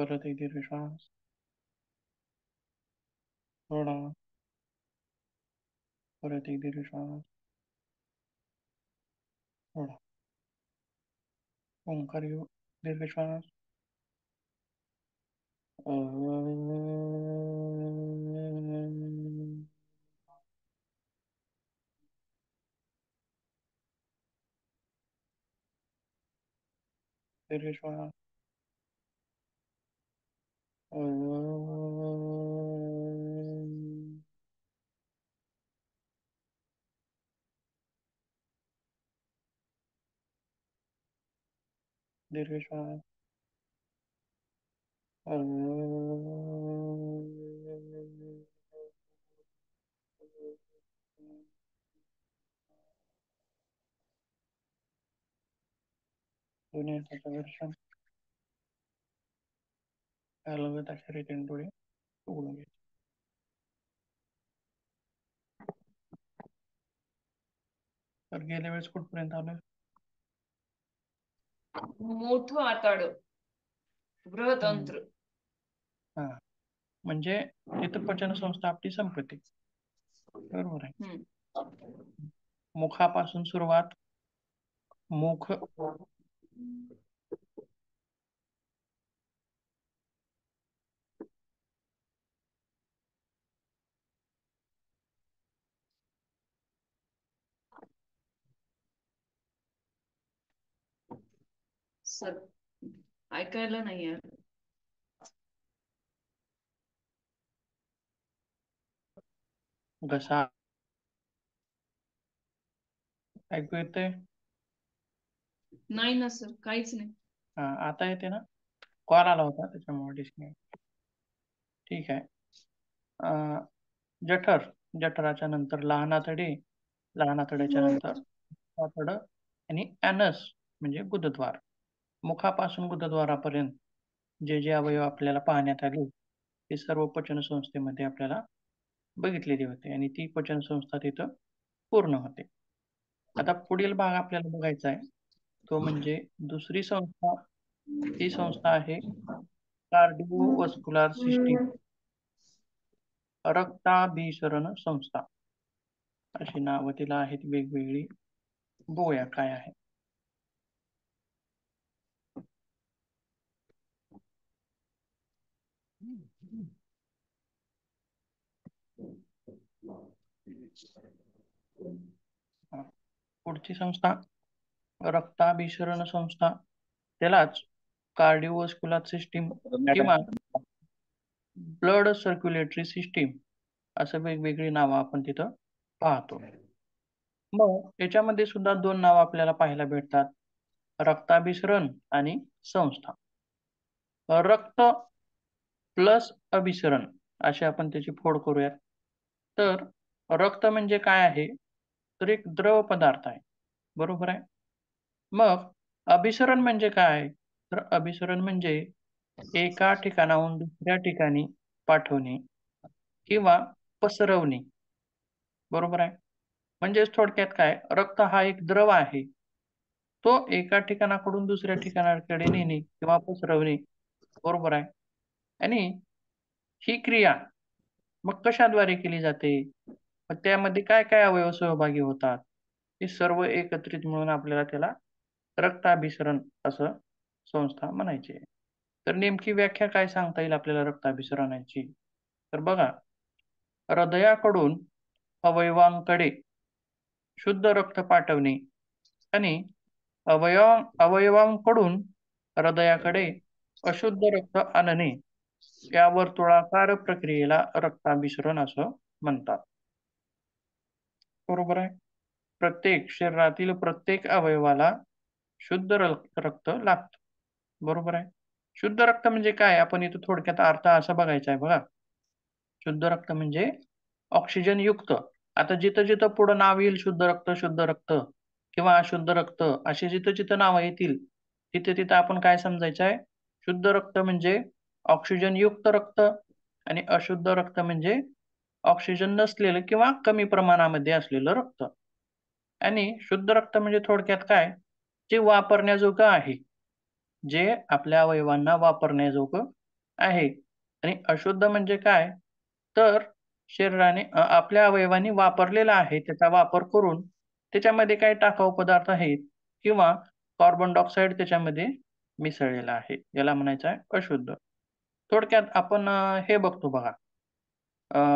परत एक दीर्घ श्वास. सोडा. परत एक दीर्घ श्वास. सोडा. ओंकार घेऊ. दीर्घ श्वास. दीर्घ श्वास. दीर्घ श्वास. दोन्ही हाताचं घर्षण. अलगद अशा रीतीने डोळे उघडून घ्यायचे. तर गेल्या वेळेस कुठपर्यंत आलोय? मोठं आतड, बृहतंत्र. हा, म्हणजे तिथं पचन संस्था आपली संपत्ती. बरोबर आहे. मुखापासून सुरुवात. मुख. सर ऐकायला नाहीये. घसा. ऐकू येते? नाही ना सर, काहीच नाही. हा, आता येते ना? कॉल आला होता त्याच्यामुळे डिस्कनेक्ट. ठीक आहे. जठर. जठराच्या नंतर लहान आतडे. लहान आतड्याच्या नंतर आतड आणि ॲनस म्हणजे गुदद्वार. मुखापासून गुदद्वारापर्यंत जे जे अवयव आपल्याला पाहण्यात आले ते सर्व पचन संस्थेमध्ये आपल्याला बघितलेली होते आणि ती पचन संस्था तिथं पूर्ण होते. आता पुढील भाग आपल्याला बघायचा आहे तो म्हणजे दुसरी संस्था. ती संस्था आहे कार्डिओव्हास्क्युलर सिस्टीम. रक्ताभिसरण संस्था अशी नावं तिला आहेत वेगवेगळी. बघूया काय आहे. पुढची संस्था रक्ताभिसरण संस्था, त्यालाच कार्डिओव्हास्क्युलर सिस्टीम किंवा ब्लड सर्क्युलेटरी सिस्टीम असं वेगवेगळी नावं आपण तिथं पाहतो. मग याच्यामध्ये सुद्धा दोन नावं आपल्याला पाहायला भेटतात, रक्ताभिसरण आणि संस्था. रक्त प्लस अभिसरण अशी आपण त्याची फोड करूयात. तर रक्त म्हणजे काय आहे, तर एक द्रव पदार्थ आहे. बरोबर आहे. मग अभिसरण म्हणजे काय, तर अभिसरण म्हणजे एका ठिकाणाहून दुसऱ्या ठिकाणी पाठवणे किंवा पसरवणे. बरोबर आहे. म्हणजेच थोडक्यात काय, रक्त हा एक द्रव आहे, तो एका ठिकाणाकडून दुसऱ्या ठिकाणाकडे नेणे किंवा पसरवणे. बरोबर आहे. आणि ही क्रिया मग कशाद्वारे केली जाते, मग त्यामध्ये काय काय अवयव सहभागी होतात, हे सर्व एकत्रित मिळून आपल्याला त्याला रक्ताभिसरण असं संस्था म्हणायची. तर नेमकी व्याख्या काय सांगता येईल आपल्याला रक्ताभिसरणाची, तर बघा, हृदयाकडून अवयवांकडे शुद्ध रक्त पाठवणे आणि अवयवांकडून हृदयाकडे अशुद्ध रक्त आणणे या वर्तुळाकार प्रक्रियेला रक्ताभिसरण असं म्हणतात. बरोबर आहे. प्रत्येक शरीरातील प्रत्येक अवयवाला शुद्ध रक्त लागतं. बरोबर आहे. शुद्ध रक्त म्हणजे काय, आपण इथं थोडक्यात अर्थ असा बघायचा आहे बघा. शुद्ध रक्त म्हणजे ऑक्सिजन युक्त. आता जिथं जिथं पुढं नाव येईल शुद्ध रक्त किंवा अशुद्ध रक्त अशी जिथं जिथं नावं येतील तिथे तिथं आपण काय समजायचं आहे, शुद्ध रक्त म्हणजे ऑक्सिजन युक्त रक्त आणि अशुद्ध रक्त म्हणजे ऑक्सिजन नसलेलं किंवा कमी प्रमाणामध्ये असलेलं रक्त. आणि शुद्ध रक्त म्हणजे थोडक्यात काय, जे वापरण्याजोगं आहे, जे आपल्या अवयवांना वापरण्याजोगं आहे. आणि अशुद्ध म्हणजे काय? तर शरीराने आपल्या अवयवांनी वापरलेला आहे. त्याचा वापर करून त्याच्यामध्ये काही टाकाऊ पदार्थ आहेत किंवा कार्बन डायऑक्साईड त्याच्यामध्ये मिसळलेला आहे. याला म्हणायचं आहे अशुद्ध. थोडक्यात आपण हे बघतो बघा.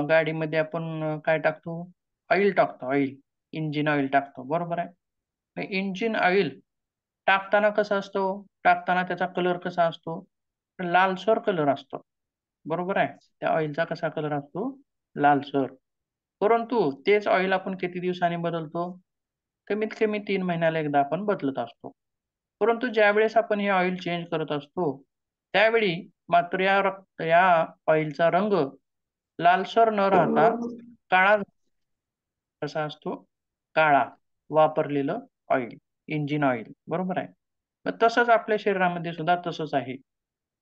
गाडीमध्ये आपण काय टाकतो? ऑइल टाकतो, ऑइल. इंजिन ऑइल टाकतो. बरोबर आहे. इंजिन ऑइल टाकताना कसा असतो? टाकताना त्याचा कलर कसा असतो? लालसर कलर असतो. बरोबर आहे. त्या ऑइलचा कसा कलर असतो? लालसर. परंतु तेच ऑइल आपण किती दिवसांनी बदलतो? कमीत कमी 3 महिन्याला एकदा आपण बदलत असतो. परंतु ज्यावेळेस आपण हे ऑइल चेंज करत असतो, त्यावेळी मात्र या ऑइलचा रंग लालसर न राहता काळा कसा असतो? काळा. वापरलेलं ऑइल, इंजिन ऑइल. बरोबर आहे. मग तसंच आपल्या शरीरामध्ये सुद्धा तसंच आहे.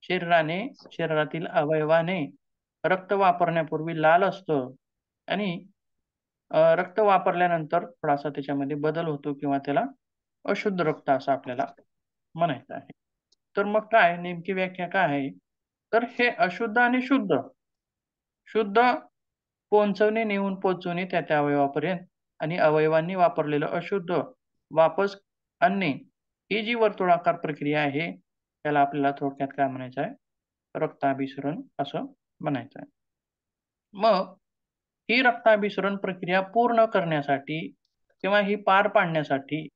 शरीरातील अवयवाने रक्त वापरण्यापूर्वी लाल असतं आणि रक्त वापरल्यानंतर थोडासा त्याच्यामध्ये बदल होतो किंवा त्याला अशुद्ध रक्त असं आपल्याला म्हणायचं आहे. तर मग काय नेमकी व्याख्या काय आहे? तर हे अशुद्ध आणि शुद्ध. शुद्ध पोहोचवणे, नेऊन पोहोचवणे त्या अवयवापर्यंत आणि अवयवांनी वापरलेलं अशुद्ध वापस आणणे, ही जी वर्तुळाकार प्रक्रिया आहे, त्याला आपल्याला थोडक्यात काय म्हणायचं आहे? रक्ताभिसरण असं म्हणायचं आहे. मग ही रक्ताभिसरण प्रक्रिया पूर्ण करण्यासाठी किंवा ही पार पाडण्यासाठी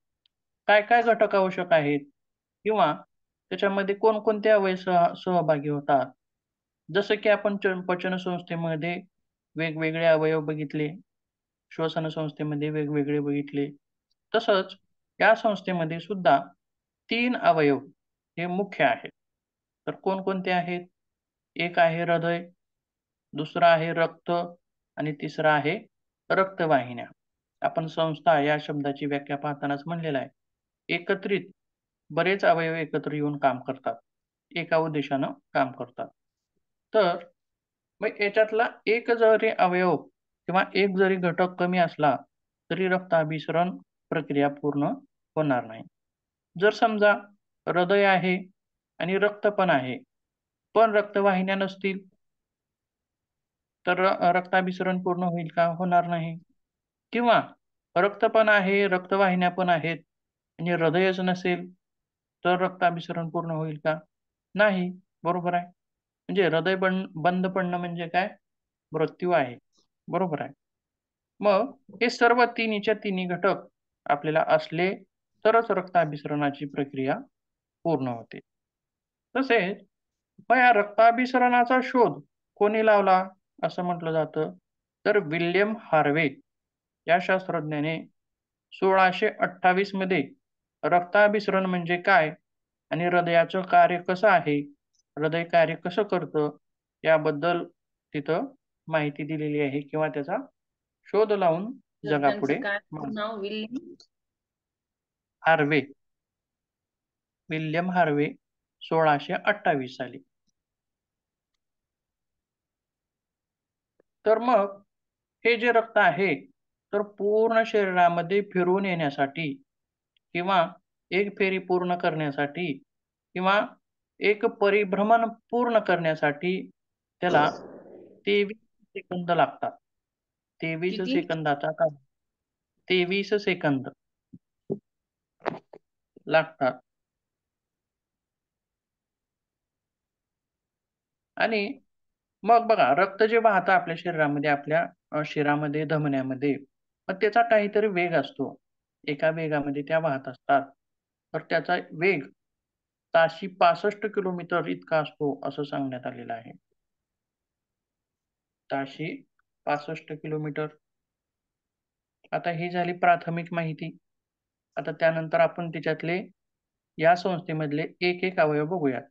काय-काय घटक आवश्यक आहेत? किंवा त्याच्यामध्ये कोणकोणते अवयव सहभागी होतात? जसं की आपण पचन संस्थेमध्ये वेगवेगळे अवयव बघितले, श्वसन संस्थेमध्ये वेगवेगळे बघितले. तसंच या संस्थेमध्ये सुद्धा 3 अवयव हे मुख्य आहेत. तर कोणकोणते आहेत? एक आहे हृदय, दुसरा आहे रक्त आणि तिसरा आहे रक्तवाहिन्या. आपण संस्था या शब्दाची व्याख्या पाहतानाच म्हणलेलं आहे. एकत्रित बरेच अवयव एकत्र येऊन काम करतात. एका उद्देशानं काम करतात. तर मग याच्यातला एक जरी अवयव किंवा एक जरी घटक कमी असला, तरी रक्ताभिसरण प्रक्रिया पूर्ण होणार नाही. जर समजा हृदय आहे आणि रक्त पण आहे, पण रक्तवाहिन्या नसतील, तर रक्ताभिसरण पूर्ण होईल का? होणार नाही. किंवा रक्त पण आहे, रक्तवाहिन्या पण आहेत आणि हृदयच नसेल, तर रक्ताभिसरण पूर्ण होईल का? नाही. बरोबर आहे. म्हणजे हृदय बंद पडणं म्हणजे काय? मृत्यू आहे. बरोबर आहे. मग हे सर्व तिन्हीच्या तिन्ही घटक आपल्याला असले तरच रक्ताभिसरणाची प्रक्रिया पूर्ण होते. तसेच मग या रक्ताभिसरणाचा शोध कोणी लावला असं म्हटलं जातं? तर विल्यम हार्वे या शास्त्रज्ञाने 1628 मध्ये रक्ताभिसरण म्हणजे काय आणि हृदयाचं कार्य कसं आहे, हृदय कार्य कसं करतं याबद्दल तिथं माहिती दिलेली आहे किंवा त्याचा शोध लावून तर त्यांचं जगापुढे काय मांडला. नाव? विल्यम. हार्वे, विल्यम हार्वे 1628 साली. तर मग हे जे रक्त आहे, तर पूर्ण शरीरामध्ये फिरून येण्यासाठी किंवा एक फेरी पूर्ण करण्यासाठी किंवा एक परिभ्रमण पूर्ण करण्यासाठी त्याला 23 सेकंद लागतात. 23 किती? सेकंदाचा काळ 23 सेकंद लागतात आणि मग बघा रक्त जे वाहतं आपल्या शरीरामध्ये, आपल्या शिरामध्ये, धमन्यामध्ये, मग त्याचा काहीतरी वेग असतो. एका वेगामध्ये त्या वाहत असतात. तर त्याचा वेग ताशी 65 किलोमीटर इतका असतो, असं सांगण्यात आलेलं आहे. ताशी 65 किलोमीटर. आता ही झाली प्राथमिक माहिती. आता त्यानंतर आपण त्याच्यातले या संस्थेमधले एक अवयव बघूया.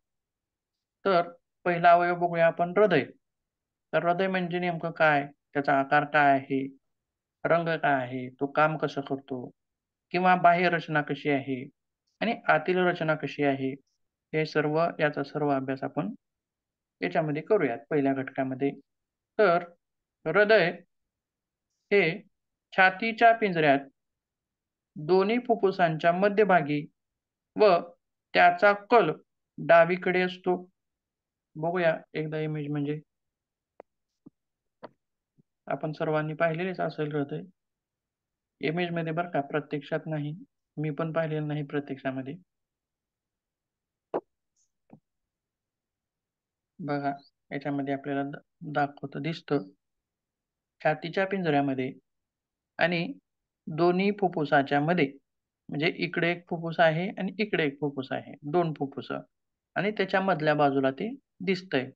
तर पहिला अवयव बघूया आपण हृदय. तर हृदय म्हणजे नेमकं काय? त्याचा आकार काय आहे? रंग काय आहे? तो काम कसं करतो? किंवा बाह्य रचना कशी आहे? आणि आतील रचना कशी आहे? याचा सर्व अभ्यास आपण याच्यामध्ये करूयात पहिल्या घटकामध्ये. तर हृदय हे छातीच्या पिंजऱ्यात दोन्ही फुफ्फुसांच्या मध्यभागी व त्याचा कल डावीकडे असतो. बघूया एकदा इमेज. म्हणजे आपण सर्वांनी पाहिलेलेच असेल हृदय इमेज मध्ये, बरं का, प्रत्यक्षात नाही. मी पण पाहिलेलं नाही प्रत्यक्षामध्ये. बघा, याच्यामध्ये आपल्याला दाखवतं दिसतं छातीच्या पिंजऱ्यामध्ये आणि दोन्ही फुफ्फुसाच्या मध्ये. म्हणजे इकडे एक फुफ्फुस आहे आणि इकडे एक फुफ्फुस आहे, दोन फुफ्फुस, आणि त्याच्या मधल्या बाजूला ते दिसतंय.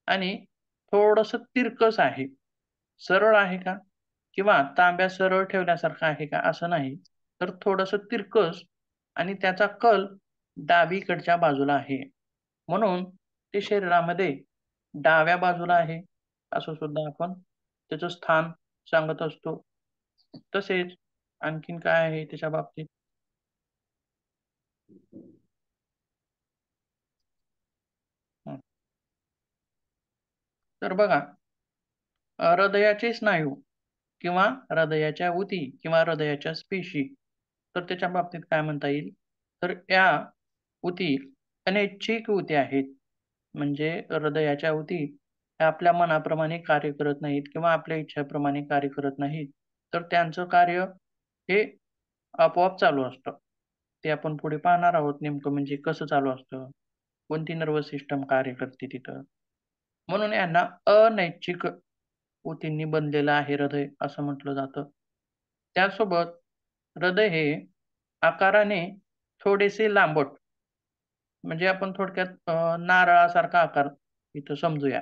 आणि थोडस तिरकस आहे. सरळ आहे का किंवा तांब्या सरळ ठेवल्यासारखा आहे का असं नाही, तर थोडस तिरकस, आणि त्याचा कल डावीकडच्या बाजूला आहे. म्हणून ते शरीरामध्ये डाव्या बाजूला आहे असं सुद्धा आपण त्याचं स्थान सांगत असतो. तसेच आणखीन काय आहे त्याच्या बाबतीत? हं. तर बघा, हृदयाचे स्नायू किंवा हृदयाच्या ऊती किंवा हृदयाच्या पेशी, तर त्याच्या बाबतीत काय म्हणता येईल? तर या ऊती अनैच्छिक ऊती आहेत. म्हणजे हृदयाच्या ऊती ह्या आपल्या मनाप्रमाणे कार्य करत नाहीत किंवा आपल्या इच्छेप्रमाणे कार्य करत नाहीत. तर त्यांचं कार्य हे आपोआप चालू असतं. ते आपण पुढे पाहणार आहोत नेमकं म्हणजे कसं चालू असतं, कोणती नर्व्हस सिस्टम कार्य करते तिथं. म्हणून यांना अनैच्छिक ऊतींनी बनलेलं आहे हृदय असं म्हटलं जातं. त्यासोबत हृदय हे आकाराने थोडेसे लांबट, म्हणजे आपण थोडक्यात नारळासारखा आकार इथं समजूया.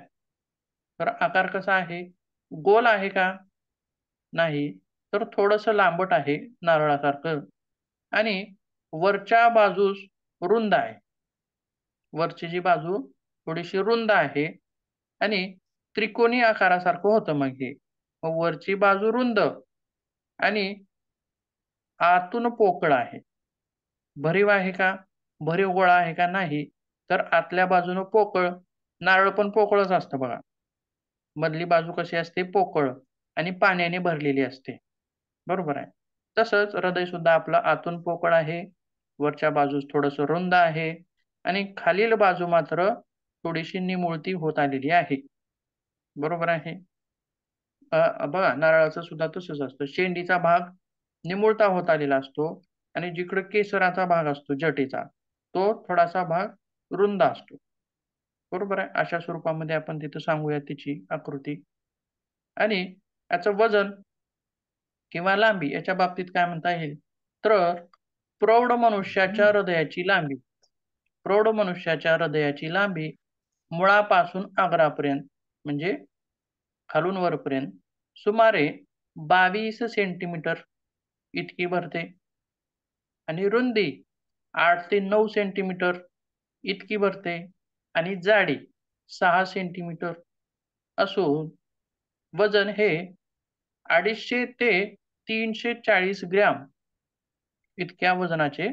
तर आकार कसा आहे? गोल आहे का? नाही. तर थोडंसं लांबट आहे नारळासारखं, आणि वरच्या बाजूस रुंद आहे. वरची जी बाजू थोडीशी रुंद आहे आणि त्रिकोणी आकारासारखं होतं मग हे. मग वरची बाजू रुंद आणि आतून पोकळ आहे. भरीव आहे का? भरीव गोळा आहे का? नाही. तर आतल्या बाजूनं पोकळ. नारळ पण पोकळच असतं बघा. मधली बाजू कशी असते? पोकळ आणि पाण्याने भरलेली असते. बरोबर आहे. तसंच हृदय सुद्धा आपलं आतून पोकळ आहे, वरच्या बाजूस थोडंसं रुंद आहे आणि खालील बाजू मात्र थोडीशी निमुळती होत आलेली आहे. बरोबर आहे. बघा, नारळाचं सुद्धा तसंच असतं. शेंडीचा भाग निमुळता होत आलेला असतो आणि जिकडं केसराचा भाग असतो जटेचा, तो थोडासा भाग रुंद असतो. बरोबर आहे. अशा स्वरूपामध्ये आपण तिथं सांगूया तिची आकृती. आणि याचं वजन किंवा लांबी याच्या बाबतीत काय म्हणता येईल? तर प्रौढ मनुष्याच्या हृदयाची लांबी प्रौढ मनुष्याच्या हृदयाची लांबी मुळापासून आग्रापर्यंत, म्हणजे खालून वरपर्यंत सुमारे 22 सेंटीमीटर इतकी भरते. आणि रुंदी 8 ते 9 सेंटीमीटर इतकी भरते. आणि जाडी 6 सेंटीमीटर असून वजन हे 250 ते 340 ग्रॅम इतक्या वजनाचे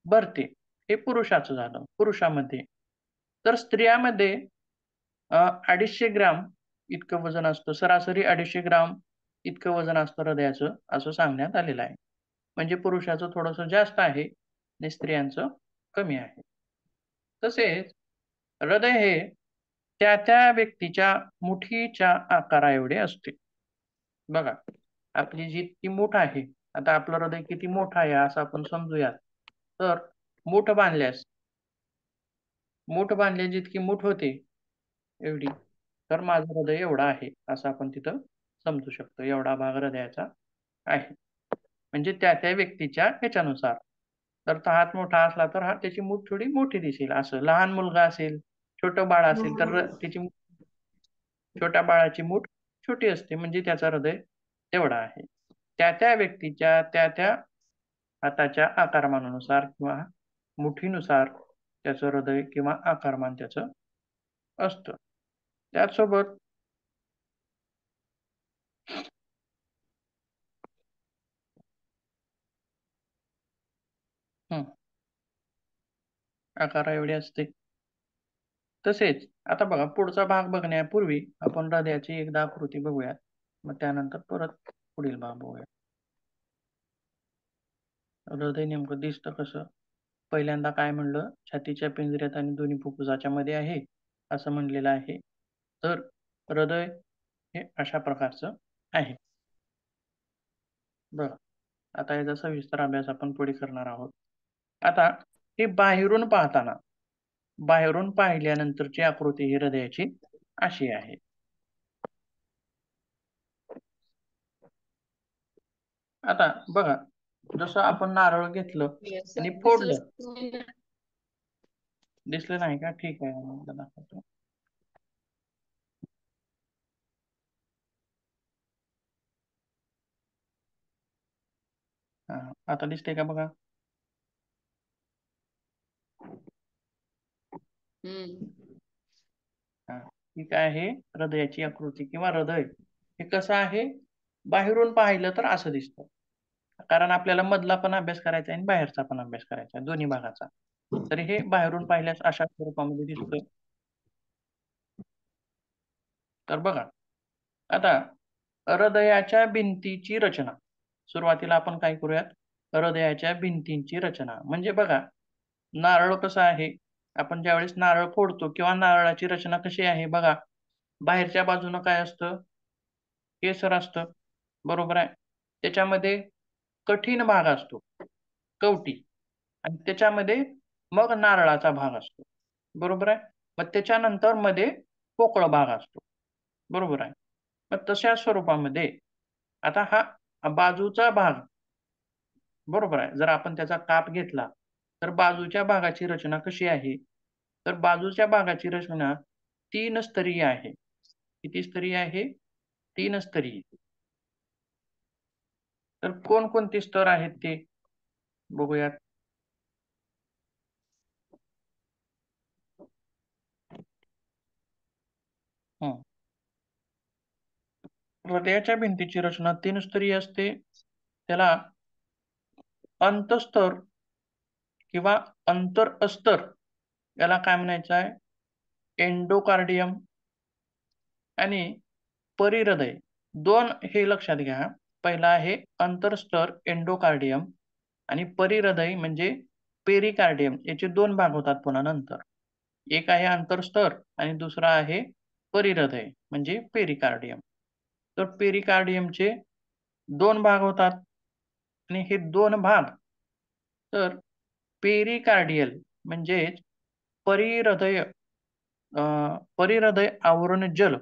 भरते. हे पुरुषाचं झालं, पुरुषामध्ये. तर स्त्रियामध्ये 250 ग्राम इतकं वजन असतं. सरासरी 250 ग्राम इतकं वजन असतं हृदयाचं, असं सांगण्यात आलेलं आहे. म्हणजे पुरुषाचं थोडंसं जास्त आहे आणि स्त्रियांचं कमी आहे. तसेच हृदय हे त्या व्यक्तीच्या मुठीच्या आकाराएवढे असते. बघा, आपली जितकी मूठ आहे, आता आपलं हृदय किती मोठं आहे असं आपण समजूयात. तर मूठ बांधल्यास मूठ बांधल्यास जितकी मूठ होते एवढी, तर माझं हृदय एवढं आहे असं आपण तिथं समजू शकतो. एवढा भाग हृदयाचा आहे. म्हणजे त्या व्यक्तीच्या ह्याच्यानुसार. तर तो हात मोठा असला तर त्याची मूठ थोडी मोठी दिसेल असं. लहान मुलगा असेल, छोटं बाळ असेल तर छोट्या बाळाची मूठ छोटी असते, म्हणजे त्याचं हृदय तेवढं आहे. त्या व्यक्तीच्या त्या हाताच्या आकारमानानुसार किंवा मुठीनुसार त्याचं हृदय किंवा आकारमान त्याचं असतं. त्याचसोबत हं, आकाराएवढी असते. तसेच आता बघा, पुढचा भाग बघण्यापूर्वी आपण हृदयाची एकदा आकृती बघूया. मग त्यानंतर परत पुढील भाग बघूया. हृदय नेमकं दिसतं कसं? पहिल्यांदा काय म्हणलं? छातीच्या पिंजऱ्यात आणि दोन्ही फुफ्फुसाच्या मध्ये आहे. असं म्हणलेलं आहे. तर हृदय हे अशा प्रकारचं आहे. बघा, आता याचा सविस्तर अभ्यास आपण पुढे करणार आहोत. आता हे बाहेरून पाहिल्यानंतरची आकृती ही हृदयाची अशी आहे. आता बघा, जसं आपण नारळ घेतलं Yes, आणि sir. फोडलं. दिसलं नाही का? ठीक आहे, मग एकदा दाखवतो. हा, आता दिसतंय का बघा? हा, ही काय आहे? हृदयाची आकृती किंवा हृदय हे कसं आहे? बाहेरून पाहिलं तर असं दिसतं. कारण आपल्याला मधला पण अभ्यास करायचा आहे आणि बाहेरचा पण अभ्यास करायचा आहे, दोन्ही भागाचा. तर हे बाहेरून पाहिल्यास अशा स्वरूपामध्ये दिसतं. तर बघा, आता हृदयाच्या भिंतीची रचना. सुरुवातीला आपण काय करूयात? हृदयाच्या भिंतींची रचना. म्हणजे बघा, नारळ कसा आहे? आपण ज्यावेळेस नारळ फोडतो किंवा नारळाची रचना कशी आहे बघा, बाहेरच्या बाजूनं काय असतं? केसर असतं, बरोबर आहे. त्याच्यामध्ये कठीण भाग असतो, कवटी, आणि त्याच्यामध्ये मग नारळाचा भाग असतो, बरोबर आहे. मग त्याच्यानंतर मध्ये पोकळ भाग असतो, बरोबर आहे. मग तशा स्वरूपामध्ये आता हा बाजूचा भाग, बरोबर आहे. जर आपण त्याचा काप घेतला, तर बाजूच्या भागाची रचना कशी आहे? तर बाजूच्या भागाची रचना 3 स्तरीय आहे. किती स्तरीय आहे? 3 स्तरीय. तर कोणकोणते स्तर आहेत ते बघूयात. हं. हृदयाच्या भिंतीची रचना 3 स्तरीय असते. त्याला अंतस्तर किंवा अंतरअस्तर याला काय म्हणायचं आहे? एंडोकार्डियम आणि परिहृदय. 2 हे लक्षात घ्या. पहिला आहे अंतरस्तर एंडोकार्डियम आणि परिहृदय म्हणजे पेरिकार्डियम. याचे 2 भाग होतात पुन्हा नंतर. एक आहे अंतरस्तर आणि दुसरा आहे परिहृदय म्हणजे पेरिकार्डियम. तर पेरिकार्डियमचे 2 भाग होतात आणि हे 2 भाग, तर पेरिकार्डियल म्हणजेच परिहृदय परिहृदय आवरण जल,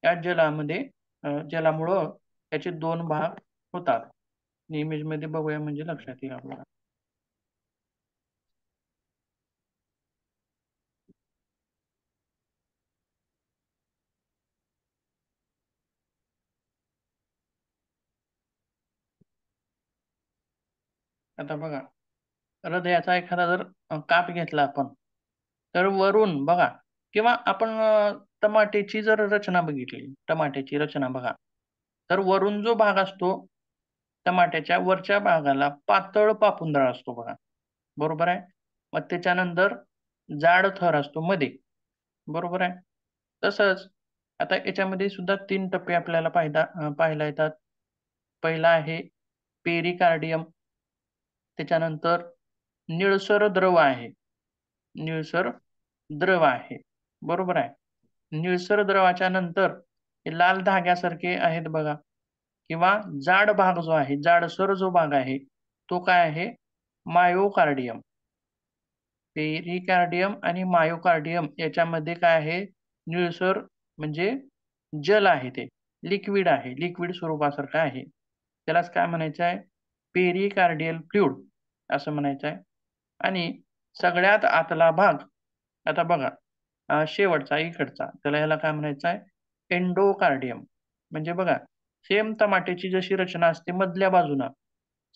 या जलामध्ये जलामुळं त्याचे 2 भाग होतात. इमेजमध्ये बघूया म्हणजे लक्षात येईल आपल्याला. आता बघा, हृदयाचा एखादा जर काप घेतला आपण, तर वरून बघा, किंवा आपण टमाट्याची जर रचना बघितली, टमाट्याची रचना बघा, तर वरून जो भाग असतो, टमाट्याच्या वरच्या भागाला पातळ पापुंद्रा असतो बघा, बरोबर आहे. मग त्याच्यानंतर जाड थर असतो मध्ये, बरोबर आहे. तसंच आता याच्यामध्ये सुद्धा 3 टप्पे आपल्याला पाहायला येतात. पहिला आहे पेरिकार्डियम, त्याच्यानंतर निळसर द्रव आहे. निळसर द्रव आहे, बरोबर आहे. निळसर द्रवाच्या नंतर हे लाल धाग्यासारखे आहेत बघा, किंवा जाड भाग जो आहे, जाडसर जो भाग आहे, तो काय आहे? मायोकार्डियम. पेरिकार्डियम आणि मायोकार्डियम याच्यामध्ये काय आहे? निळसर म्हणजे जल आहे, ते लिक्विड आहे, लिक्विड स्वरूपासारखं आहे. त्यालाच काय म्हणायचं आहे? पेरिकार्डियल फ्लुइड असं म्हणायचं आहे. आणि सगळ्यात आतला भाग, आता बघा, शेवटचा इकडचा, त्याला याला काय म्हणायचं आहे? एंडोकार्डियम. म्हणजे बघा, सेम टमाट्याची जशी रचना असते मधल्या बाजूला,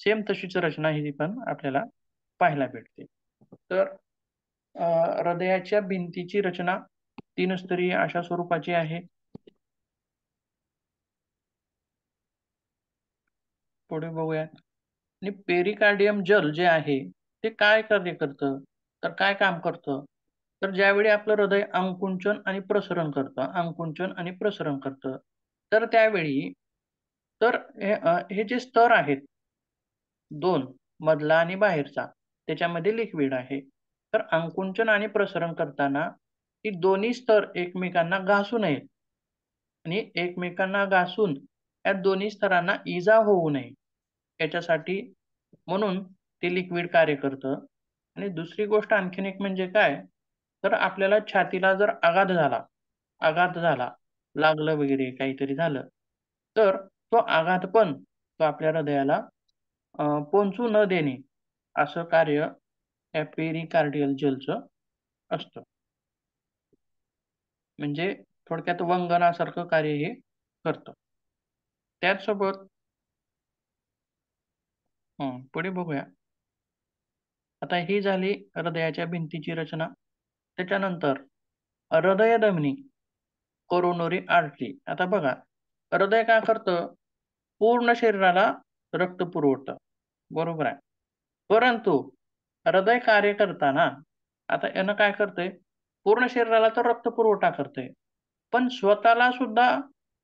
सेम तशीच रचना ही पण आपल्याला पाहायला भेटते. तर हृदयाच्या भिंतीची रचना 3 स्तरीय अशा स्वरूपाची आहे. पुढे बघूयात. आणि पेरिकार्डियम जल जे आहे, ते काय कार्य करतं? तर काय काम करतं? तर ज्यावेळी आपलं हृदय आकुंचन आणि प्रसरण करतं, आकुंचन आणि प्रसरण करतं, तर त्यावेळी, तर हे जे स्तर आहेत 2, मधला आणि बाहेरचा, त्याच्यामध्ये लिक्विड आहे. तर आकुंचन आणि प्रसरण करताना की दोन्ही स्तर एकमेकांना घासू नयेत आणि एकमेकांना घासून या दोन्ही स्तरांना इजा होऊ नये याच्यासाठी म्हणून ते लिक्विड कार्य करतं. आणि दुसरी गोष्ट आणखीन एक म्हणजे काय, तर आपल्याला छातीला जर आघात झाला, लागलं वगैरे काहीतरी झालं, तर तो आघात पण तो आपल्या हृदयाला पोहोचू न देणे असं कार्य या पेरिकार्डियल जेलचं असतं. म्हणजे थोडक्यात वंगणासारखं कार्य हे करतं. त्याचसोबत पुढे बघूया. आता ही झाली हृदयाच्या भिंतीची रचना. त्याच्यानंतर हृदयधमनी, कोरोनरी आर्टरी. आता बघा, हृदय काय करतं? पूर्ण शरीराला रक्त पुरवठं. बरोबर आहे. परंतु हृदय कार्य करताना आता यानं काय करतंय? पूर्ण शरीराला तर रक्त पुरवठा करतंय. पण स्वतःला सुद्धा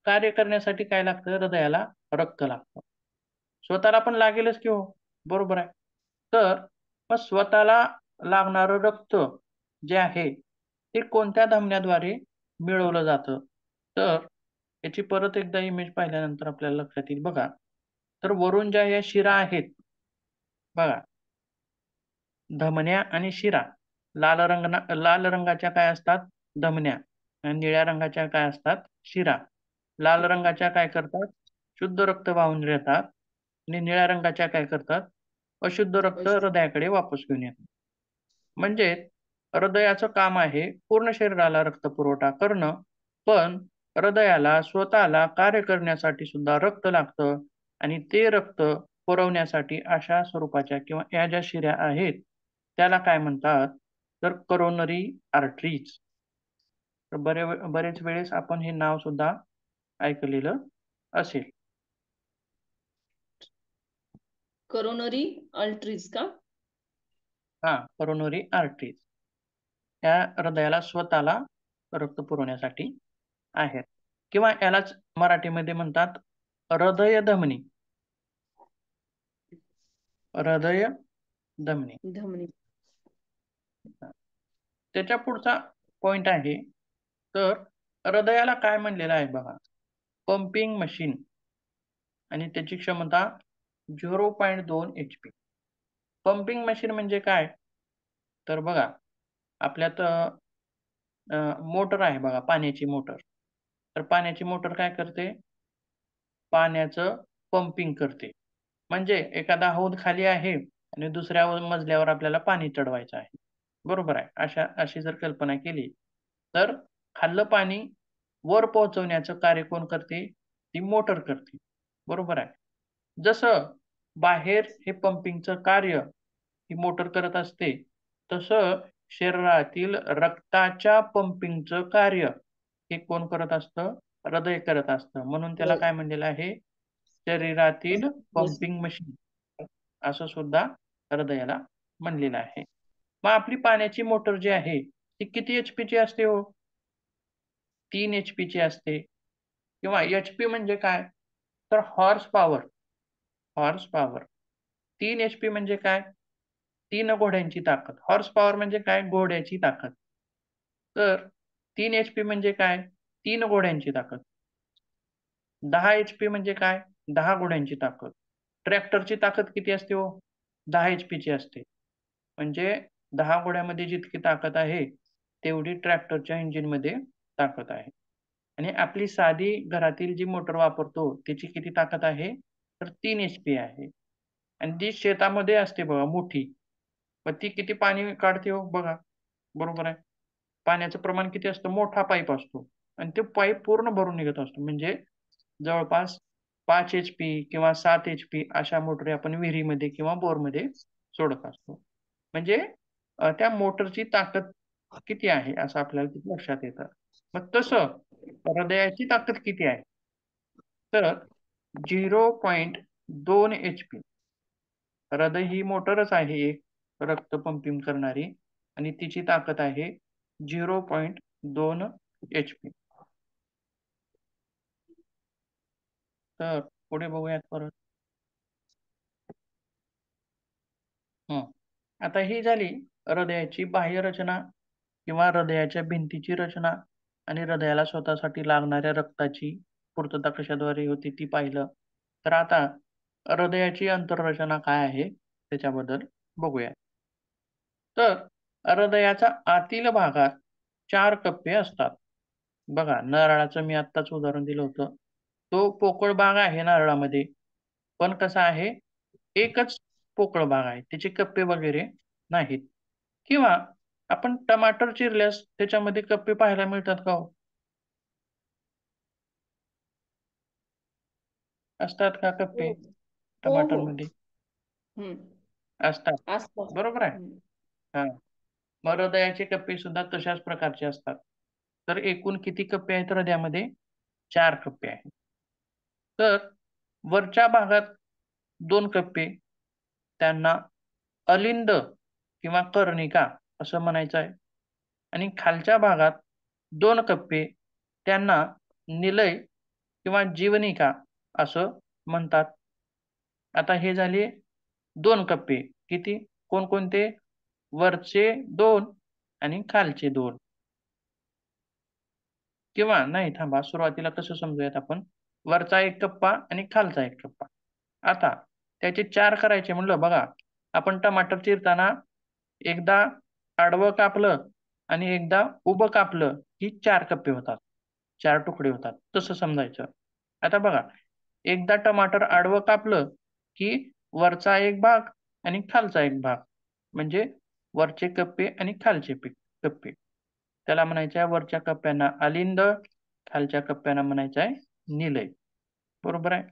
कार्य करण्यासाठी काय लागतं? हृदयाला रक्त लागतं. स्वतःला पण लागेलच की हो, बरोबर आहे. तर मग स्वतःला लागणारं रक्त जे आहे, ते कोणत्या धमन्याद्वारे मिळवलं जातं? तर याची परत एकदा इमेज पाहिल्यानंतर आपल्याला लक्षात येईल बघा. तर वरून ज्या या शिरा आहेत बघा, धमन्या आणि शिरा. लाल रंगाच्या काय असतात? धमन्या आणि निळ्या रंगाच्या काय असतात? शिरा. लाल रंगाच्या काय करतात? शुद्ध रक्त वाहून नेतात आणि निळ्या रंगाच्या काय करतात? अशुद्ध रक्त हृदयाकडे वापस घेऊन येतात. म्हणजे हृदयाचं काम आहे पूर्ण शरीराला रक्तपुरवठा करणं, पण हृदयाला स्वतःला कार्य करण्यासाठी सुद्धा रक्त लागतं आणि ते रक्त पुरवण्यासाठी अशा स्वरूपाच्या किंवा या ज्या शिऱ्या आहेत, त्याला काय म्हणतात? तर करोनरी आर्टरीज. तर बरेच वेळेस आपण हे नाव सुद्धा ऐकलेलं असेल. करोनरी अल्ट्रीज का? Coronary arteries. त्या हृदयाला स्वतःला रक्त पुरवण्यासाठी आहेत किंवा यालाच मराठीमध्ये म्हणतात हृदय धमनी. हृदय धमनी. धमनी. त्याच्या पुढचा पॉइंट आहे, तर हृदयाला काय म्हणलेलं आहे बघा, पंपिंग मशीन आणि त्याची क्षमता 0.2 HP. पंपिंग मशीन म्हणजे काय? तर बघा, आपल्यात मोटर आहे बघा, पाण्याची मोटर. तर पाण्याची मोटर काय करते? पाण्याचं पंपिंग करते. म्हणजे एखादा हौद खाली आहे आणि दुसऱ्या मजल्यावर आपल्याला पाणी चढवायचं आहे. बरोबर आहे. अशी जर कल्पना केली, तर खाल्लं पाणी वर पोहोचवण्याचं कार्य कोण करते? ती मोटर करते. बरोबर आहे. जसं बाहेर हे पंपिंगचं कार्य ही मोटर करत असते, तसं शरीरातील रक्ताच्या पंपिंगचं कार्य हे कोण करत असतं? हृदय करत असतं. म्हणून त्याला काय म्हणलेलं आहे? शरीरातील पंपिंग मशीन असं सुद्धा हृदयाला म्हणलेलं आहे. मग आपली पाण्याची मोटर जी आहे, ती किती एचपीची असते हो? 3 एचपीची असते किंवा एचपी म्हणजे काय? तर horse power. Horse power. 3 HP म्हणजे काय? 3 घोड्यांची ताकद. हॉर्स पॉवर म्हणजे काय? घोड्याची ताकद. तर 3 एचपी म्हणजे काय? 3 घोड्यांची ताकद. 10 एचपी म्हणजे काय? 10 घोड्यांची ताकद. ट्रॅक्टरची ताकद किती असते हो? 10 एचपीची असते. म्हणजे 10 घोड्यामध्ये जितकी ताकद आहे, तेवढी ट्रॅक्टरच्या इंजिनमध्ये ताकद आहे. आणि आपली साधी घरातील जी मोटर वापरतो, त्याची किती ताकद आहे? तर 3 एचपी आहे. आणि ती शेतामध्ये असते बघा मोठी. मग ती किती पाणी काढते हो बघा. बरोबर आहे. पाण्याचं प्रमाण किती असतं? मोठा पाईप असतो आणि तो पाईप पूर्ण भरून निघत असतो. म्हणजे जवळपास 5 एचपी किंवा 7 एचपी अशा मोटारी आपण विहिरीमध्ये किंवा बोरमध्ये सोडत असतो. म्हणजे त्या मोटरची ताकद किती आहे असं आपल्याला तिथे लक्षात येतं. मग तसं हृदयाची ताकद किती आहे? तर 0.2 एचपी. हृदय ही मोटरच आहे एक रक्त पंपिंग करणारी आणि तिची ताकद आहे 0.2 एचपी. तर पुढे बघूयात परत. आता ही झाली हृदयाची बाह्य रचना किंवा हृदयाच्या भिंतीची रचना आणि हृदयाला स्वतःसाठी लागणाऱ्या रक्ताची पूर्तता कशाद्वारे होते ती पाहिलं. तर आता हृदयाची अंतर्रचना काय आहे त्याच्याबद्दल बघूया. तर हृदयाच्या आतील भागात 4 कप्पे असतात. बघा, नारळाचं मी आत्ताच उदाहरण दिलं होतं. तो पोकळ भाग आहे नारळामध्ये, पण कसा आहे, एकच पोकळ भाग आहे. त्याचे कप्पे वगैरे नाहीत. किंवा आपण टमाटर चिरल्यास त्याच्यामध्ये कप्पे पाहायला मिळतात का हो? असतात का कप्पे हो हो हो. टमाटरमध्ये? हम्म. असतात. असतात. बरोबर आहे. हम्म. हां. मग हृदयाचे कप्पे सुद्धा तशाच प्रकारचे असतात. तर एकूण किती कप्पे आहेत हृदयामध्ये? 4 कप्पे आहेत. तर वरच्या भागात 2 कप्पे, त्यांना अलिंद किंवा कर्णिका असं म्हणायचं आहे. आणि खालच्या भागात 2 कप्पे, त्यांना निलय किंवा जीवनिका असं म्हणतात. आता हे झाले 2 कप्पे. किती? कोणकोणते? वरचे 2 आणि खालचे 2. किंवा नाही, थांबा, सुरुवातीला कसं समजूयात आपण. वरचा 1 कप्पा आणि खालचा 1 कप्पा. आता त्याचे 4 करायचे म्हणलं, बघा, आपण टमाटर चिरताना एकदा आडवं कापलं आणि एकदा उभं कापलं की 4 कप्पे होतात. 4 तुकडे होतात. तसं समजायचं. आता बघा, एकदा टमाटर आडवं कापलं की वरचा एक भाग आणि खालचा एक भाग, म्हणजे वरचे कप्पे आणि खालचे कप्पे. त्याला म्हणायचं आहे वरच्या कप्प्यांना अलिंद, खालच्या कप्प्यांना म्हणायचं आहे निलय. बरोबर आहे.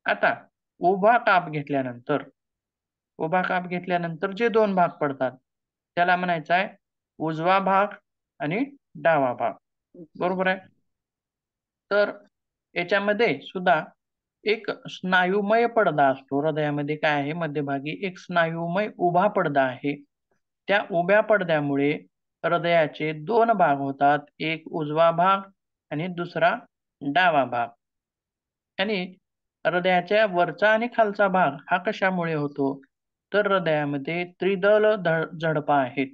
आता उभा काप घेतल्यानंतर उभा काप घेतल्यानंतर जे 2 भाग पडतात, त्याला म्हणायचं आहे उजवा भाग आणि डावा भाग. बरोबर आहे. तर याच्यामध्ये सुद्धा एक स्नायुमय पडदा असतो. हृदयामध्ये काय आहे, मध्यभागी एक स्नायुमय उभा पडदा आहे. त्या उभ्या पडद्यामुळे हृदयाचे 2 भाग होतात. एक उजवा भाग आणि दुसरा डावा भाग. आणि हृदयाच्या वरचा आणि खालचा भाग हा कशामुळे होतो? तर हृदयामध्ये त्रिदल झडपा आहेत.